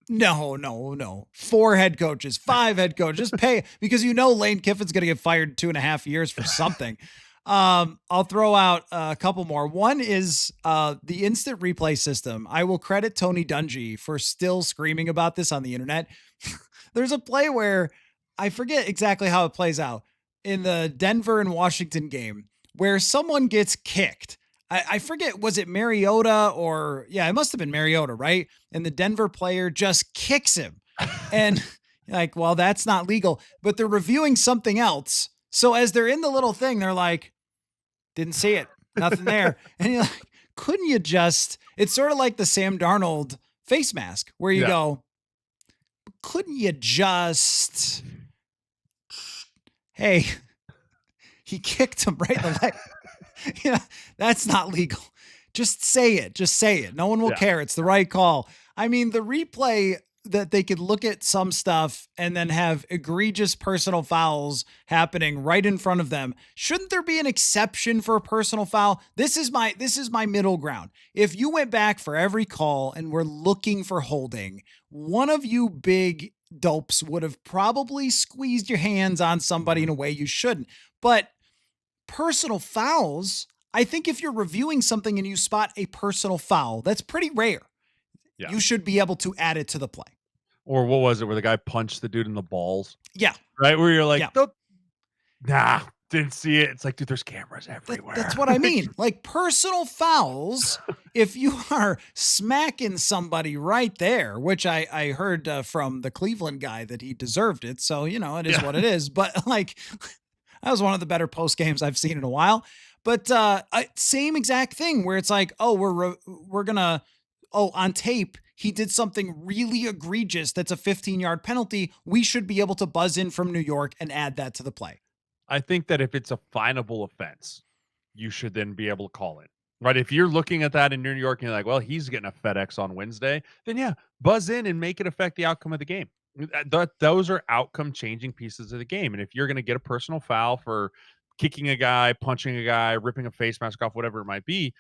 no. 4 head coaches, 5 head coaches, just pay, because Lane Kiffin's going to get fired 2.5 years for something. I'll throw out a couple more. One is the instant replay system. I will credit Tony Dungy for still screaming about this on the internet. There's a play where I forget exactly how it plays out in the Denver and Washington game, where someone gets kicked. I forget, was it Mariota or, it must have been Mariota, right? And the Denver player just kicks him. And like, well, that's not legal, but they're reviewing something else. So as they're in the little thing, they're like, didn't see it, nothing there. And you're like, couldn't you just, it's sort of like the Sam Darnold face mask where you go, couldn't you just, hey, he kicked him right in the leg. That's not legal. Just say it. Just say it. No one will care. It's the right call. I mean, the replay that they could look at some stuff and then have egregious personal fouls happening right in front of them. Shouldn't there be an exception for a personal foul? This is my middle ground. If you went back for every call and were looking for holding, one of you big dopes would have probably squeezed your hands on somebody in a way you shouldn't. But personal fouls, I think if you're reviewing something and you spot a personal foul, that's pretty rare. Yeah. You should be able to add it to the play. Or what was it where the guy punched the dude in the balls? Yeah. Right? Where you're like, Yeah. nope, nah, didn't see it. It's like, dude, there's cameras That's everywhere. what I mean. Like personal fouls, if you are smacking somebody right there, which I heard from the Cleveland guy that he deserved it. So, it is Yeah. what it is. But like, that was one of the better post games I've seen in a while. But same exact thing where it's like, oh, we're gonna, on tape, he did something really egregious. That's a 15-yard penalty. We should be able to buzz in from New York and add that to the play. I think that if it's a finable offense, you should then be able to call it. Right? If you're looking at that in New York and you're like, well, he's getting a FedEx on Wednesday, then yeah, buzz in and make it affect the outcome of the game. Those are outcome changing pieces of the game. And if you're going to get a personal foul for kicking a guy, punching a guy, ripping a face mask off, whatever it might be,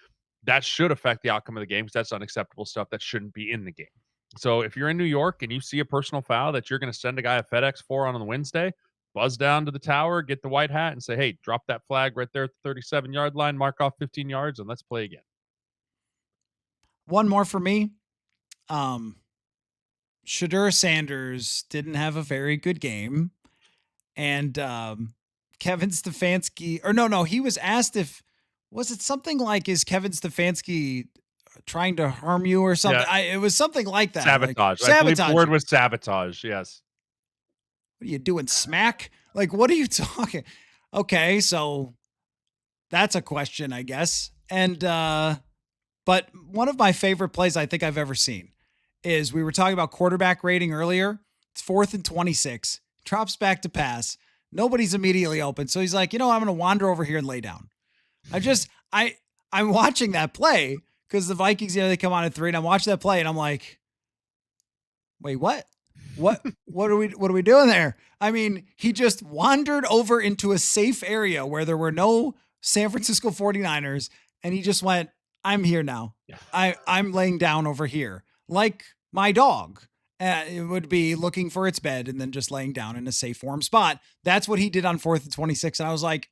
that should affect the outcome of the game because that's unacceptable stuff that shouldn't be in the game. So if you're in New York and you see a personal foul that you're going to send a guy a FedEx for on the Wednesday, buzz down to the tower, get the white hat, and say, hey, drop that flag right there at the 37-yard line, mark off 15 yards, and let's play again. One more for me. Shedeur Sanders didn't have a very good game. And Kevin Stefanski, or no, he was asked was it something like, is Kevin Stefanski trying to harm you or something? Yeah. It was something like that. Sabotage. Like, I believe the word was sabotage. Yes. What are you doing, smack? Like, what are you talking? Okay, so that's a question, I guess. And but one of my favorite plays I think I've ever seen is, we were talking about quarterback rating earlier. It's 4th and 26. Drops back to pass. Nobody's immediately open. So he's like, I'm going to wander over here and lay down. I'm watching that play because the Vikings, they come on at 3, and I'm watching that play and I'm like, wait, what? What are we doing there? I mean, he just wandered over into a safe area where there were no San Francisco 49ers, and he just went, I'm here now. Yeah. I'm laying down over here like my dog. It would be looking for its bed and then just laying down in a safe, warm spot. That's what he did on 4th and 26. And I was like,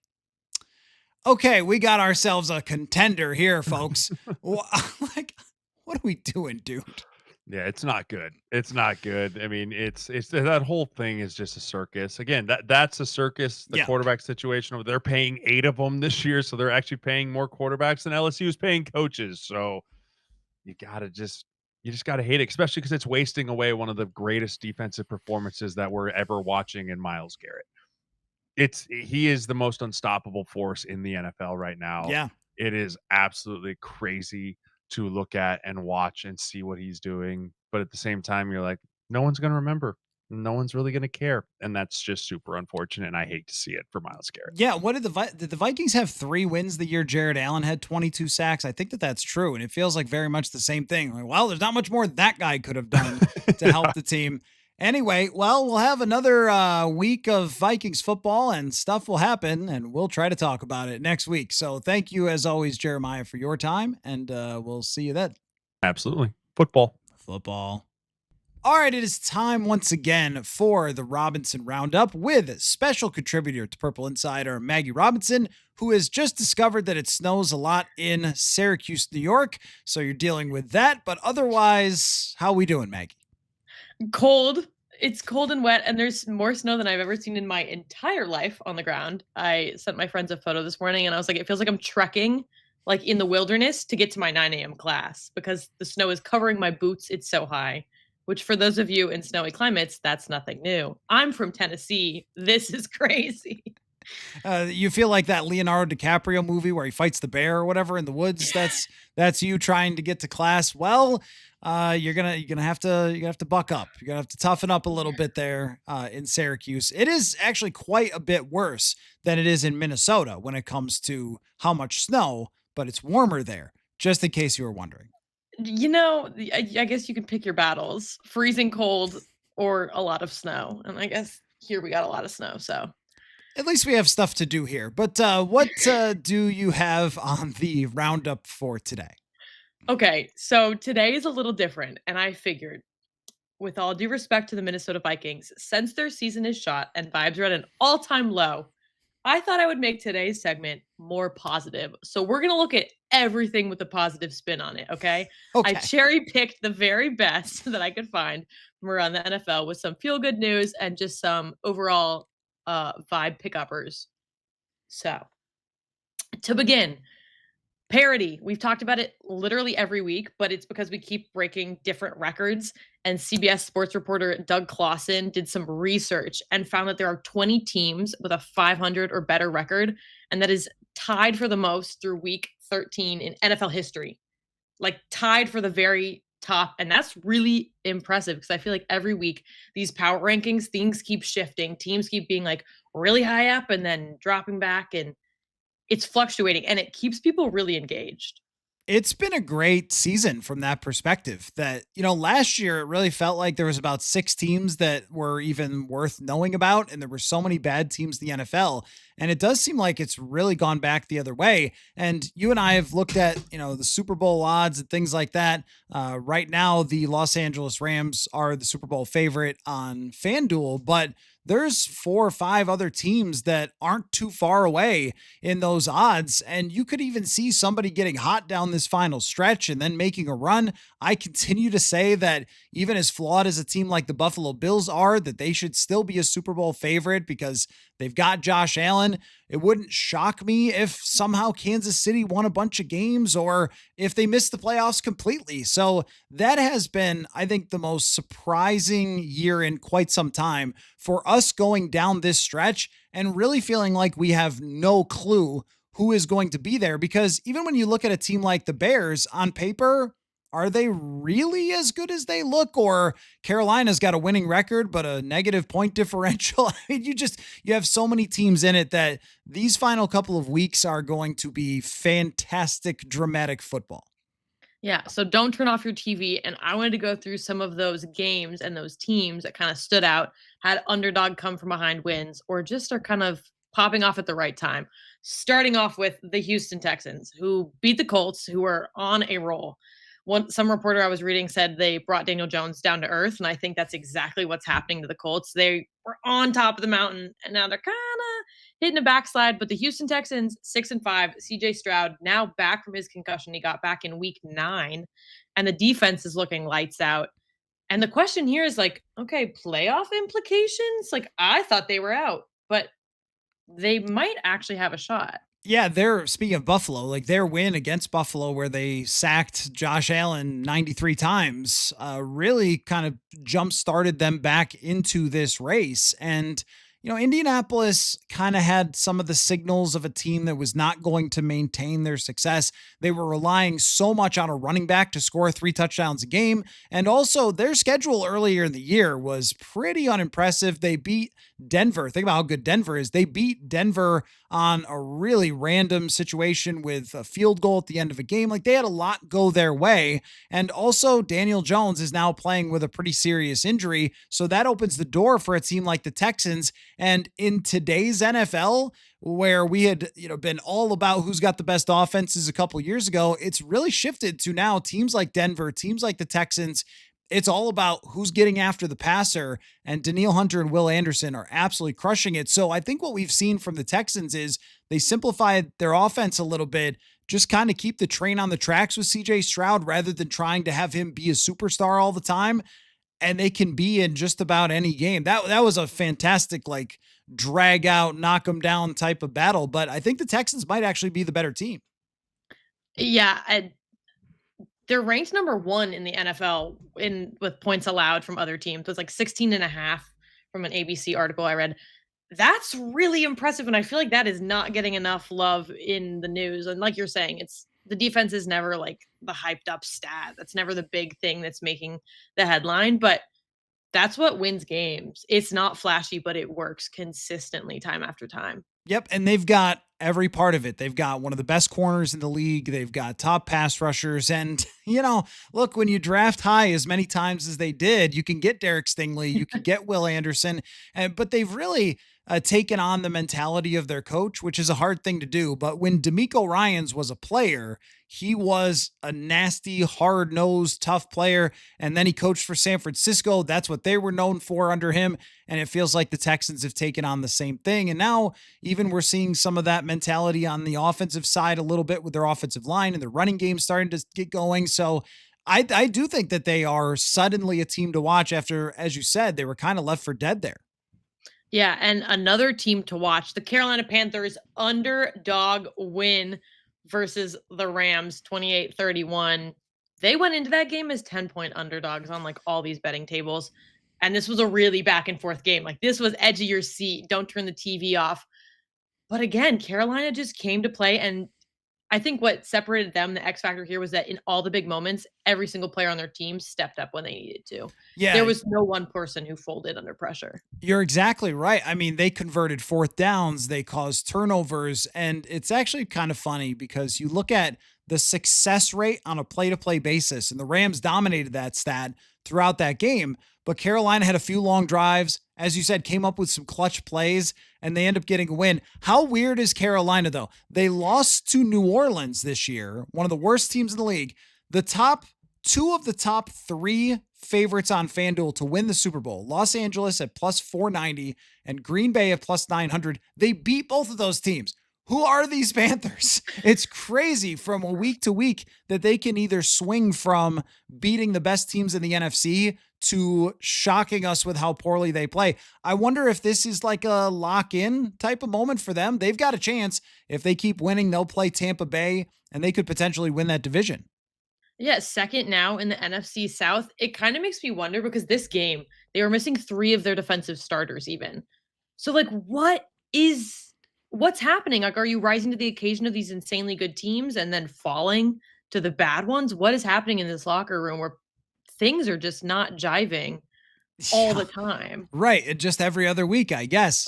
okay, we got ourselves a contender here, folks. Like, what are we doing, dude? Yeah, it's not good. It's not good. I mean, it's that whole thing is just a circus. Again, that's a circus. The quarterback situation. They're paying 8 of them this year, so they're actually paying more quarterbacks than LSU is paying coaches. So you just got to hate it, especially because it's wasting away one of the greatest defensive performances that we're ever watching in Myles Garrett. He is the most unstoppable force in the NFL right now. Yeah, it is absolutely crazy to look at and watch and see what he's doing. But at the same time, you're like, no one's going to remember. No one's really going to care. And that's just super unfortunate. And I hate to see it for Myles Garrett. Yeah. What did the Vikings have 3 wins the year Jared Allen had 22 sacks? I think that's true. And it feels like very much the same thing. Like, well, there's not much more that guy could have done to help the team. Anyway, well, we'll have another week of Vikings football, and stuff will happen, and we'll try to talk about it next week. So thank you, as always, Jeremiah, for your time, and we'll see you then. Absolutely. Football. All right, it is time once again for the Robinson Roundup with special contributor to Purple Insider, Maggie Robinson, who has just discovered that it snows a lot in Syracuse, New York. So you're dealing with that, but otherwise, how we doing, Maggie? Cold. It's cold and wet, and there's more snow than I've ever seen in my entire life on the ground. I sent my friends a photo this morning, and I was like, it feels like I'm trekking like in the wilderness to get to my 9 a.m. class because the snow is covering my boots. It's so high, which for those of you in snowy climates, that's nothing new. I'm from Tennessee. This is crazy. You feel like that Leonardo DiCaprio movie where he fights the bear or whatever in the woods. That's you trying to get to class. Well, you're gonna have to buck up. You're gonna have to toughen up a little bit there in Syracuse. It is actually quite a bit worse than it is in Minnesota when it comes to how much snow, but it's warmer there. Just in case you were wondering. I guess you can pick your battles: freezing cold or a lot of snow. And I guess here we got a lot of snow, so. At least we have stuff to do here. But what do you have on the roundup for today? Okay, so today is a little different, and I figured, with all due respect to the Minnesota Vikings, since their season is shot and vibes are at an all-time low, I thought I would make today's segment more positive. So we're going to look at everything with a positive spin on it, okay? I Okay. cherry picked the very best that I could find from around the NFL with some feel good news and just some overall vibe pick-uppers. So, to begin, parity. We've talked about it literally every week, but it's because we keep breaking different records. And CBS sports reporter Doug Clawson did some research and found that there are 20 teams with a 500 or better record, and that is tied for the most through week 13 in NFL history. Like tied for the very top. And that's really impressive because I feel like every week these power rankings, things keep shifting. Teams keep being like really high up and then dropping back. And it's fluctuating and it keeps people really engaged. It's been a great season from that perspective that, last year it really felt like there was about 6 teams that were even worth knowing about. And there were so many bad teams in the NFL. And it does seem like it's really gone back the other way. And you and I have looked at, the Super Bowl odds and things like that. Right now, the Los Angeles Rams are the Super Bowl favorite on FanDuel, but there's 4 or 5 other teams that aren't too far away in those odds. And you could even see somebody getting hot down this final stretch and then making a run. I continue to say that even as flawed as a team like the Buffalo Bills are, that they should still be a Super Bowl favorite because they've got Josh Allen. It wouldn't shock me if somehow Kansas City won a bunch of games or if they missed the playoffs completely. So that has been, I think, the most surprising year in quite some time for us going down this stretch and really feeling like we have no clue who is going to be there. Because even when you look at a team like the Bears on paper, are they really as good as they look? Or Carolina's got a winning record, but a negative point differential. I mean, you have so many teams in it that these final couple of weeks are going to be fantastic, dramatic football. Yeah. So don't turn off your TV. And I wanted to go through some of those games and those teams that kind of stood out, had underdog come from behind wins, or just are kind of popping off at the right time. Starting off with the Houston Texans, who beat the Colts, who are on a roll. Some reporter I was reading said they brought Daniel Jones down to earth, and I think that's exactly what's happening to the Colts. They were on top of the mountain, and now they're kind of hitting a backslide. But the Houston Texans, 6-5, CJ Stroud now back from his concussion. He got back in week 9, and the defense is looking lights out. And the question here is like, okay, playoff implications? Like, I thought they were out, but they might actually have a shot. Yeah, speaking of Buffalo, like their win against Buffalo where they sacked Josh Allen 93 times, really kind of jump started them back into this race. And, Indianapolis kind of had some of the signals of a team that was not going to maintain their success. They were relying so much on a running back to score 3 touchdowns a game. And also their schedule earlier in the year was pretty unimpressive. They beat Denver. Think about how good Denver is. They beat Denver on a really random situation with a field goal at the end of a game. Like they had a lot go their way. And also Daniel Jones is now playing with a pretty serious injury. So that opens the door for a team like the Texans. And in today's NFL, where we had, been all about who's got the best offenses a couple years ago, it's really shifted to now teams like Denver, teams like the Texans. It's all about who's getting after the passer, and Danielle Hunter and Will Anderson are absolutely crushing it. So I think what we've seen from the Texans is they simplified their offense a little bit, just kind of keep the train on the tracks with CJ Stroud rather than trying to have him be a superstar all the time. And they can be in just about any game. That was a fantastic, like, drag out, knock them down type of battle. But I think the Texans might actually be the better team. Yeah. They're ranked number 1 in the NFL with points allowed from other teams. It was like 16.5 from an ABC article I read. That's really impressive. And I feel like that is not getting enough love in the news. And like you're saying, the defense is never like the hyped up stat. That's never the big thing that's making the headline, but that's what wins games. It's not flashy, but it works consistently time after time. Yep. And they've got every part of it. They've got one of the best corners in the league. They've got top pass rushers. And, look, when you draft high as many times as they did, you can get Derek Stingley, you can get Will Anderson, but they've really taken on the mentality of their coach, which is a hard thing to do. But when DeMeco Ryans was a player, he was a nasty, hard-nosed, tough player. And then he coached for San Francisco. That's what they were known for under him. And it feels like the Texans have taken on the same thing. And now even we're seeing some of that mentality on the offensive side a little bit with their offensive line and their running game starting to get going. So I do think that they are suddenly a team to watch after, as you said, they were kind of left for dead there. Yeah, and another team to watch, the Carolina Panthers underdog win versus the Rams 28-31. They went into that game as 10-point underdogs on like all these betting tables. And this was a really back and forth game. Like this was edge of your seat. Don't turn the TV off. But again, Carolina just came to play. And I think what separated them, the X factor here, was that in all the big moments, every single player on their team stepped up when they needed to. Yeah. There was no one person who folded under pressure. You're exactly right. I mean, they converted fourth downs, they caused turnovers, and it's actually kind of funny because you look at the success rate on a play-to-play basis, and the Rams dominated that stat throughout that game, but Carolina had a few long drives, as you said, came up with some clutch plays, and they end up getting a win. How weird is Carolina, though? They lost to New Orleans this year, one of the worst teams in the league. Two of the top three favorites on FanDuel to win the Super Bowl, Los Angeles at plus 490 and Green Bay at plus 900. They beat both of those teams. Who are these Panthers? It's crazy from week to week that they can either swing from beating the best teams in the NFC to shocking us with how poorly they play. I wonder if this is like a lock-in type of moment for them. They've got a chance. If they keep winning, they'll play Tampa Bay, and they could potentially win that division. Yeah, second now in the NFC South. It kind of makes me wonder because this game, they were missing 3 of their defensive starters even. So like what's happening? Like, are you rising to the occasion of these insanely good teams and then falling to the bad ones? What is happening in this locker room where things are just not jiving all the time? Right. Just every other week, I guess.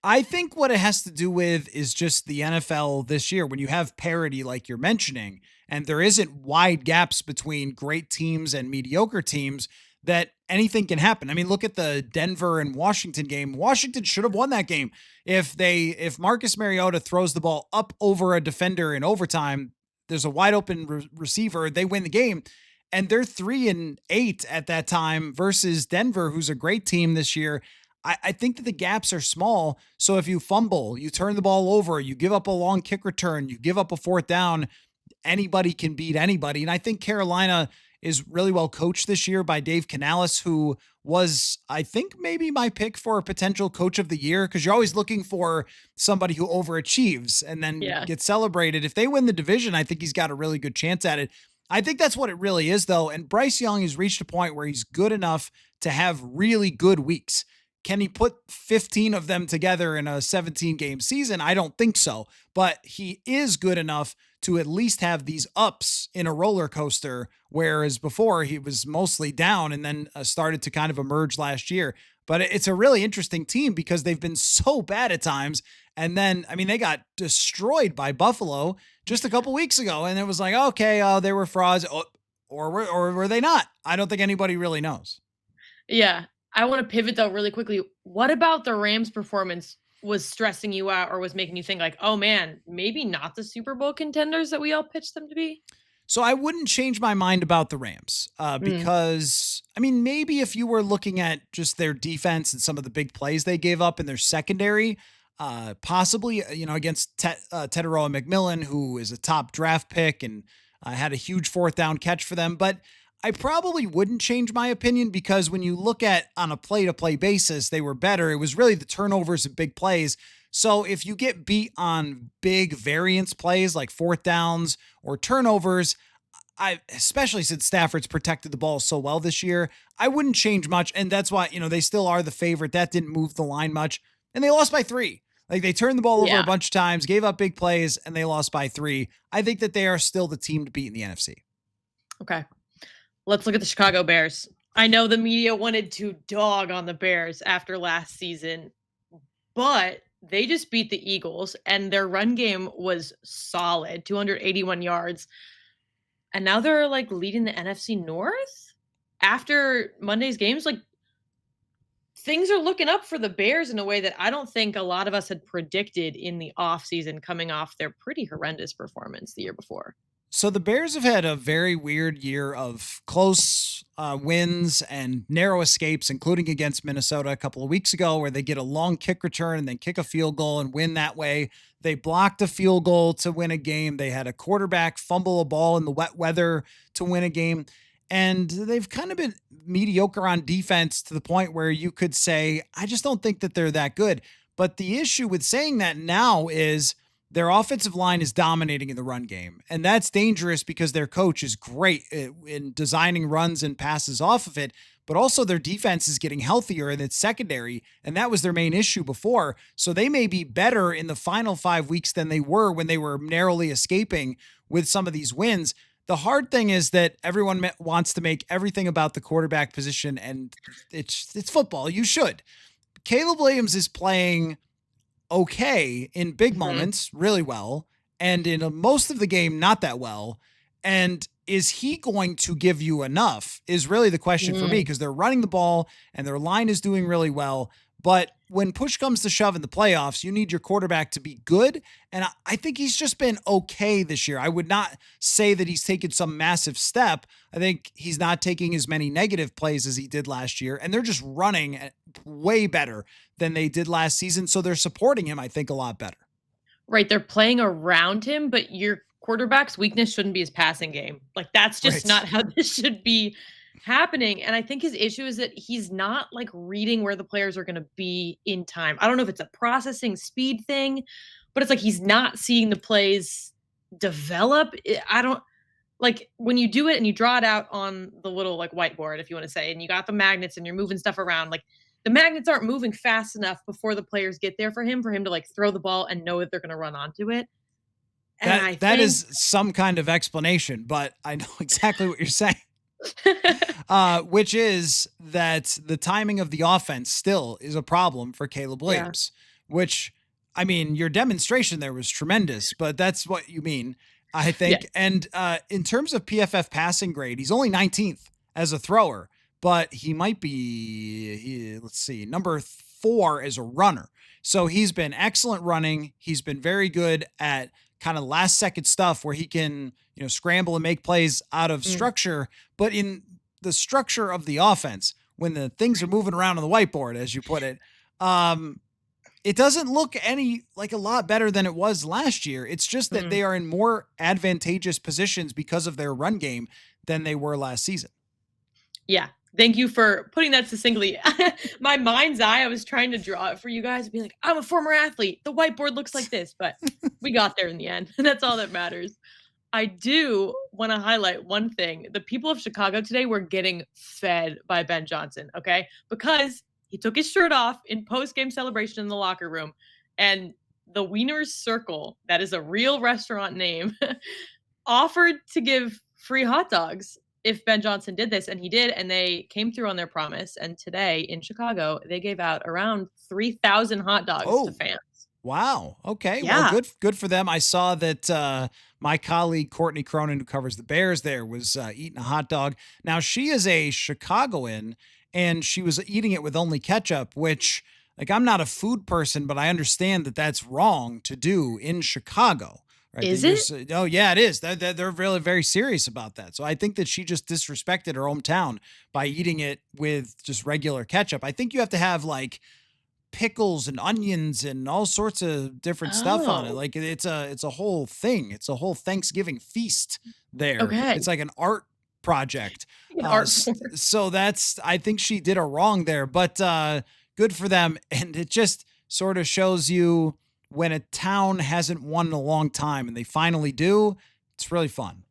I think what it has to do with is just the NFL this year. When you have parity like you're mentioning, and there isn't wide gaps between great teams and mediocre teams, that anything can happen. I mean, look at the Denver and Washington game. Washington should have won that game. If Marcus Mariota throws the ball up over a defender in overtime, there's a wide open receiver, they win the game. And they're 3-8 at that time versus Denver, who's a great team this year. I think that the gaps are small. So if you fumble, you turn the ball over, you give up a long kick return, you give up a fourth down, anybody can beat anybody. And I think Carolina is really well coached this year by Dave Canales, who was, I think, maybe my pick for a potential coach of the year, because you're always looking for somebody who overachieves and then gets celebrated. If they win the division, I think he's got a really good chance at it. I think that's what it really is, though. And Bryce Young has reached a point where he's good enough to have really good weeks. Can he put 15 of them together in a 17-game season? I don't think so. But he is good enough to at least have these ups in a roller coaster, whereas before he was mostly down and then started to kind of emerge last year. But it's a really interesting team because they've been so bad at times. And then, I mean, they got destroyed by Buffalo just a couple weeks ago. And it was like, okay, they were frauds. Or were they not? I don't think anybody really knows. Yeah. I want to pivot though really quickly. What about the Rams performance was stressing you out or was making you think like, oh man, maybe not the Super Bowl contenders that we all pitched them to be? So I wouldn't change my mind about the Rams because, I mean, maybe if you were looking at just their defense and some of the big plays they gave up in their secondary, possibly, against Teteroa McMillan, who is a top draft pick and had a huge fourth down catch for them. But I probably wouldn't change my opinion because when you look at on a play-to-play basis, they were better. It was really the turnovers and big plays. So if you get beat on big variance plays like fourth downs or turnovers, especially since Stafford's protected the ball so well this year, I wouldn't change much. And that's why, they still are the favorite. That didn't move the line much. And they lost by 3. Like they turned the ball over a bunch of times, gave up big plays, and they lost by 3. I think that they are still the team to beat in the NFC. Okay. Let's look at the Chicago Bears. I know the media wanted to dog on the Bears after last season, but they just beat the Eagles, and their run game was solid, 281 yards. And now they're like leading the NFC North after Monday's games. Like, things are looking up for the Bears in a way that I don't think a lot of us had predicted in the offseason, coming off their pretty horrendous performance the year before. So the Bears have had a very weird year of close wins and narrow escapes, including against Minnesota a couple of weeks ago, where they get a long kick return and then kick a field goal and win that way. They blocked a field goal to win a game. They had a quarterback fumble a ball in the wet weather to win a game. And they've kind of been mediocre on defense to the point where you could say, I just don't think that they're that good. But the issue with saying that now is their offensive line is dominating in the run game. And that's dangerous because their coach is great in designing runs and passes off of it. But also their defense is getting healthier in its secondary. And that was their main issue before. So they may be better in the final 5 weeks than they were when they were narrowly escaping with some of these wins. The hard thing is that everyone wants to make everything about the quarterback position, and it's football. You should. Caleb Williams is playing okay in big moments, really well, and in most of the game, not that well. And is he going to give you enough is really the question for me, because they're running the ball and their line is doing really well. But when push comes to shove in the playoffs, you need your quarterback to be good. And I think he's just been okay this year. I would not say that he's taken some massive step. I think he's not taking as many negative plays as he did last year. And they're just running way better than they did last season. So they're supporting him, I think, a lot better. Right. They're playing around him, but your quarterback's weakness shouldn't be his passing game. Like, that's just not how this should be happening. And I think his issue is that he's not like reading where the players are going to be in time. I don't know if it's a processing speed thing, but it's like he's not seeing the plays develop. I don't like when you do it and you draw it out on the little like whiteboard, if you want to say, and you got the magnets and you're moving stuff around, like the magnets aren't moving fast enough before the players get there for him to like throw the ball and know that they're going to run onto it. And that is some kind of explanation, but I know exactly what you're saying. Which is that the timing of the offense still is a problem for Caleb Williams, which, I mean, your demonstration there was tremendous, but that's what you mean, I think. And in terms of PFF passing grade, he's only 19th as a thrower, but he might be, let's see, number 4 as a runner. So he's been excellent running. He's been very good at kind of last second stuff where he can, scramble and make plays out of structure. But in the structure of the offense, when the things are moving around on the whiteboard, as you put it, it doesn't look like a lot better than it was last year. It's just that they are in more advantageous positions because of their run game than they were last season. Yeah. Thank you for putting that succinctly. My mind's eye, I was trying to draw it for you guys and be like, I'm a former athlete. The whiteboard looks like this, but we got there in the end. And that's all that matters. I do want to highlight one thing. The people of Chicago today were getting fed by Ben Johnson, okay? Because he took his shirt off in post-game celebration in the locker room. And the Wiener's Circle, that is a real restaurant name, offered to give free hot dogs if Ben Johnson did this, and he did, and they came through on their promise. And today in Chicago, they gave out around 3,000 hot dogs to fans. Wow. Okay. Yeah. Well, good for them. I saw that my colleague Courtney Cronin, who covers the Bears there, was eating a hot dog. Now, she is a Chicagoan, and she was eating it with only ketchup, which, like, I'm not a food person, but I understand that that's wrong to do in Chicago. Right? Is it? Oh, yeah, it is. They're really very serious about that. So I think that she just disrespected her hometown by eating it with just regular ketchup. I think you have to have, like, pickles and onions and all sorts of different stuff on it. Like, it's a whole thing. It's a whole Thanksgiving feast there. Okay. It's like an art project. So I think she did a wrong there, but good for them. And it just sort of shows you when a town hasn't won in a long time and they finally do, it's really fun.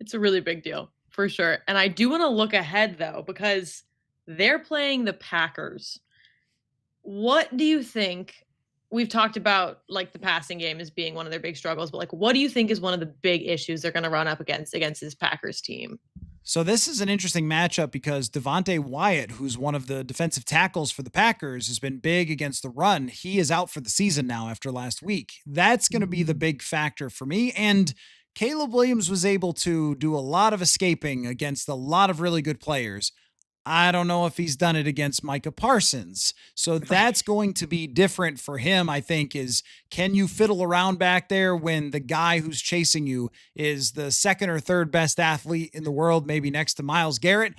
It's a really big deal for sure. And I do want to look ahead though, because they're playing the Packers. What do you think? We've talked about like the passing game as being one of their big struggles, but like, what do you think is one of the big issues they're going to run up against this Packers team? So this is an interesting matchup because Devontae Wyatt, who's one of the defensive tackles for the Packers, has been big against the run. He is out for the season now after last week. That's going to be the big factor for me. And Caleb Williams was able to do a lot of escaping against a lot of really good players. I don't know if he's done it against Micah Parsons. So that's going to be different for him, I think, is can you fiddle around back there when the guy who's chasing you is the second or third best athlete in the world, maybe next to Myles Garrett?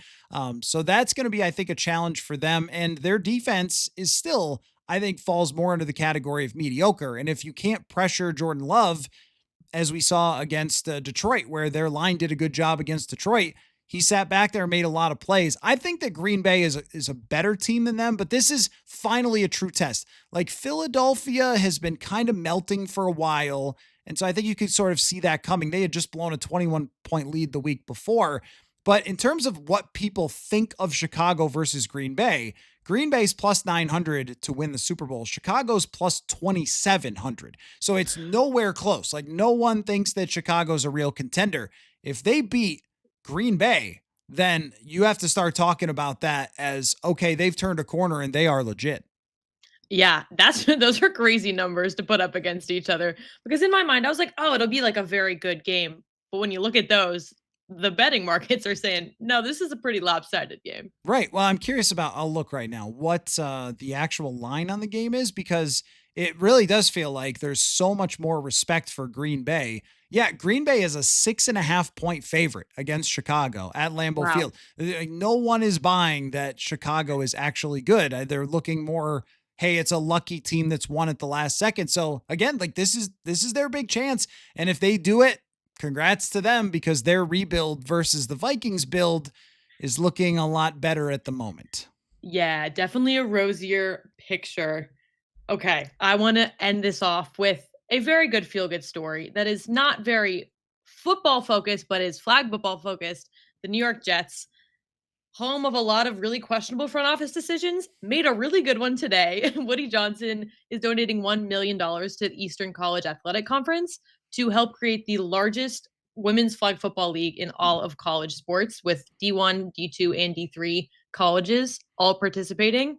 So that's going to be, I think, a challenge for them. And their defense is still, I think, falls more into the category of mediocre. And if you can't pressure Jordan Love, as we saw against Detroit, where their line did a good job against Detroit, he sat back there and made a lot of plays. I think that Green Bay is a better team than them, but this is finally a true test. Like Philadelphia has been kind of melting for a while, and so I think you could sort of see that coming. They had just blown a 21-point lead the week before. But in terms of what people think of Chicago versus Green Bay's plus 900 to win the Super Bowl. Chicago's plus 2,700. So it's nowhere close. Like no one thinks that Chicago's a real contender. If they beat Green Bay, then you have to start talking about that as, okay, they've turned a corner and they are legit. Yeah, those are crazy numbers to put up against each other. Because in my mind, I was like, oh, it'll be like a very good game. But when you look at those, the betting markets are saying, no, this is a pretty lopsided game. Right. Well, I'm curious about, I'll look right now, what the actual line on the game is, because it really does feel like there's so much more respect for Green Bay. Yeah, Green Bay is a 6.5-point favorite against Chicago at Lambeau Field. No one is buying that Chicago is actually good. They're looking more, hey, it's a lucky team that's won at the last second. So again, like this is their big chance. And if they do it, congrats to them, because their rebuild versus the Vikings build is looking a lot better at the moment. Yeah, definitely a rosier picture. Okay, I want to end this off with a very good feel-good story that is not very football focused, but is flag football focused. The New York Jets, home of a lot of really questionable front office decisions, made a really good one today. Woody Johnson is donating $1 million to the Eastern College Athletic Conference to help create the largest women's flag football league in all of college sports, with D1, D2, and D3 colleges all participating.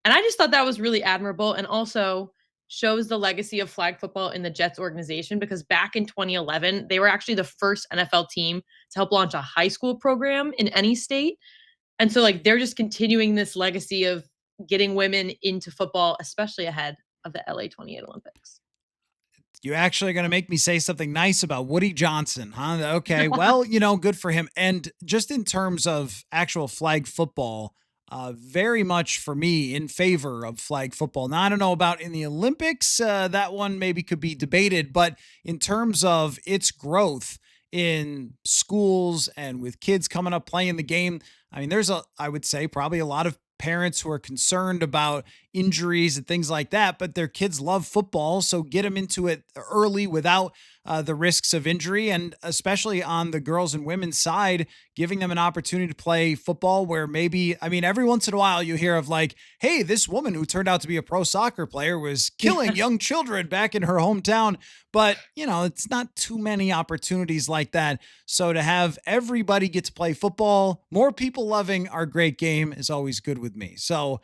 And I just thought that was really admirable, and also shows the legacy of flag football in the Jets organization, because back in 2011, they were actually the first NFL team to help launch a high school program in any state. And so like they're just continuing this legacy of getting women into football, especially ahead of the LA 28 Olympics. You actually going to make me say something nice about Woody Johnson, huh? Okay, well, good for him. And just in terms of actual flag football, very much for me in favor of flag football. Now, I don't know about in the Olympics. That one maybe could be debated, but in terms of its growth in schools and with kids coming up playing the game, I mean, I would say probably a lot of parents who are concerned about injuries and things like that, but their kids love football. So get them into it early without the risks of injury. And especially on the girls and women's side, giving them an opportunity to play football where maybe, I mean, every once in a while you hear of like, hey, this woman who turned out to be a pro soccer player was killing young children back in her hometown. But, it's not too many opportunities like that. So to have everybody get to play football, more people loving our great game is always good with me. So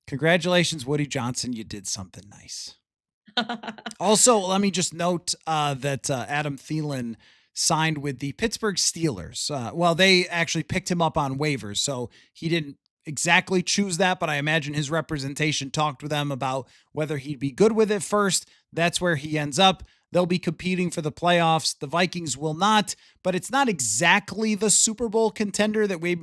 congratulations, Woody Johnson. You did something nice. Also, let me just note that Adam Thielen signed with the Pittsburgh Steelers. Well, they actually picked him up on waivers, so he didn't exactly choose that, but I imagine his representation talked with them about whether he'd be good with it first. That's where he ends up. They'll be competing for the playoffs. The Vikings will not, but it's not exactly the Super Bowl contender that we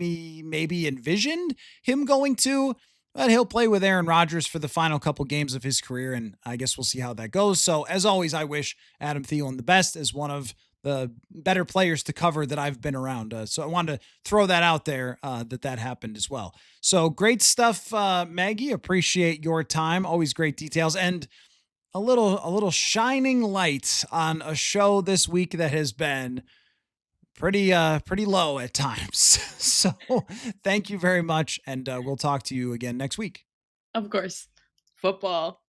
maybe envisioned him going to. But he'll play with Aaron Rodgers for the final couple games of his career, and I guess we'll see how that goes. So, as always, I wish Adam Thielen the best as one of the better players to cover that I've been around. So I wanted to throw that out there that happened as well. So great stuff, Maggie. Appreciate your time. Always great details and a little shining light on a show this week that has been pretty low at times. So thank you very much. And we'll talk to you again next week. Of course. Football.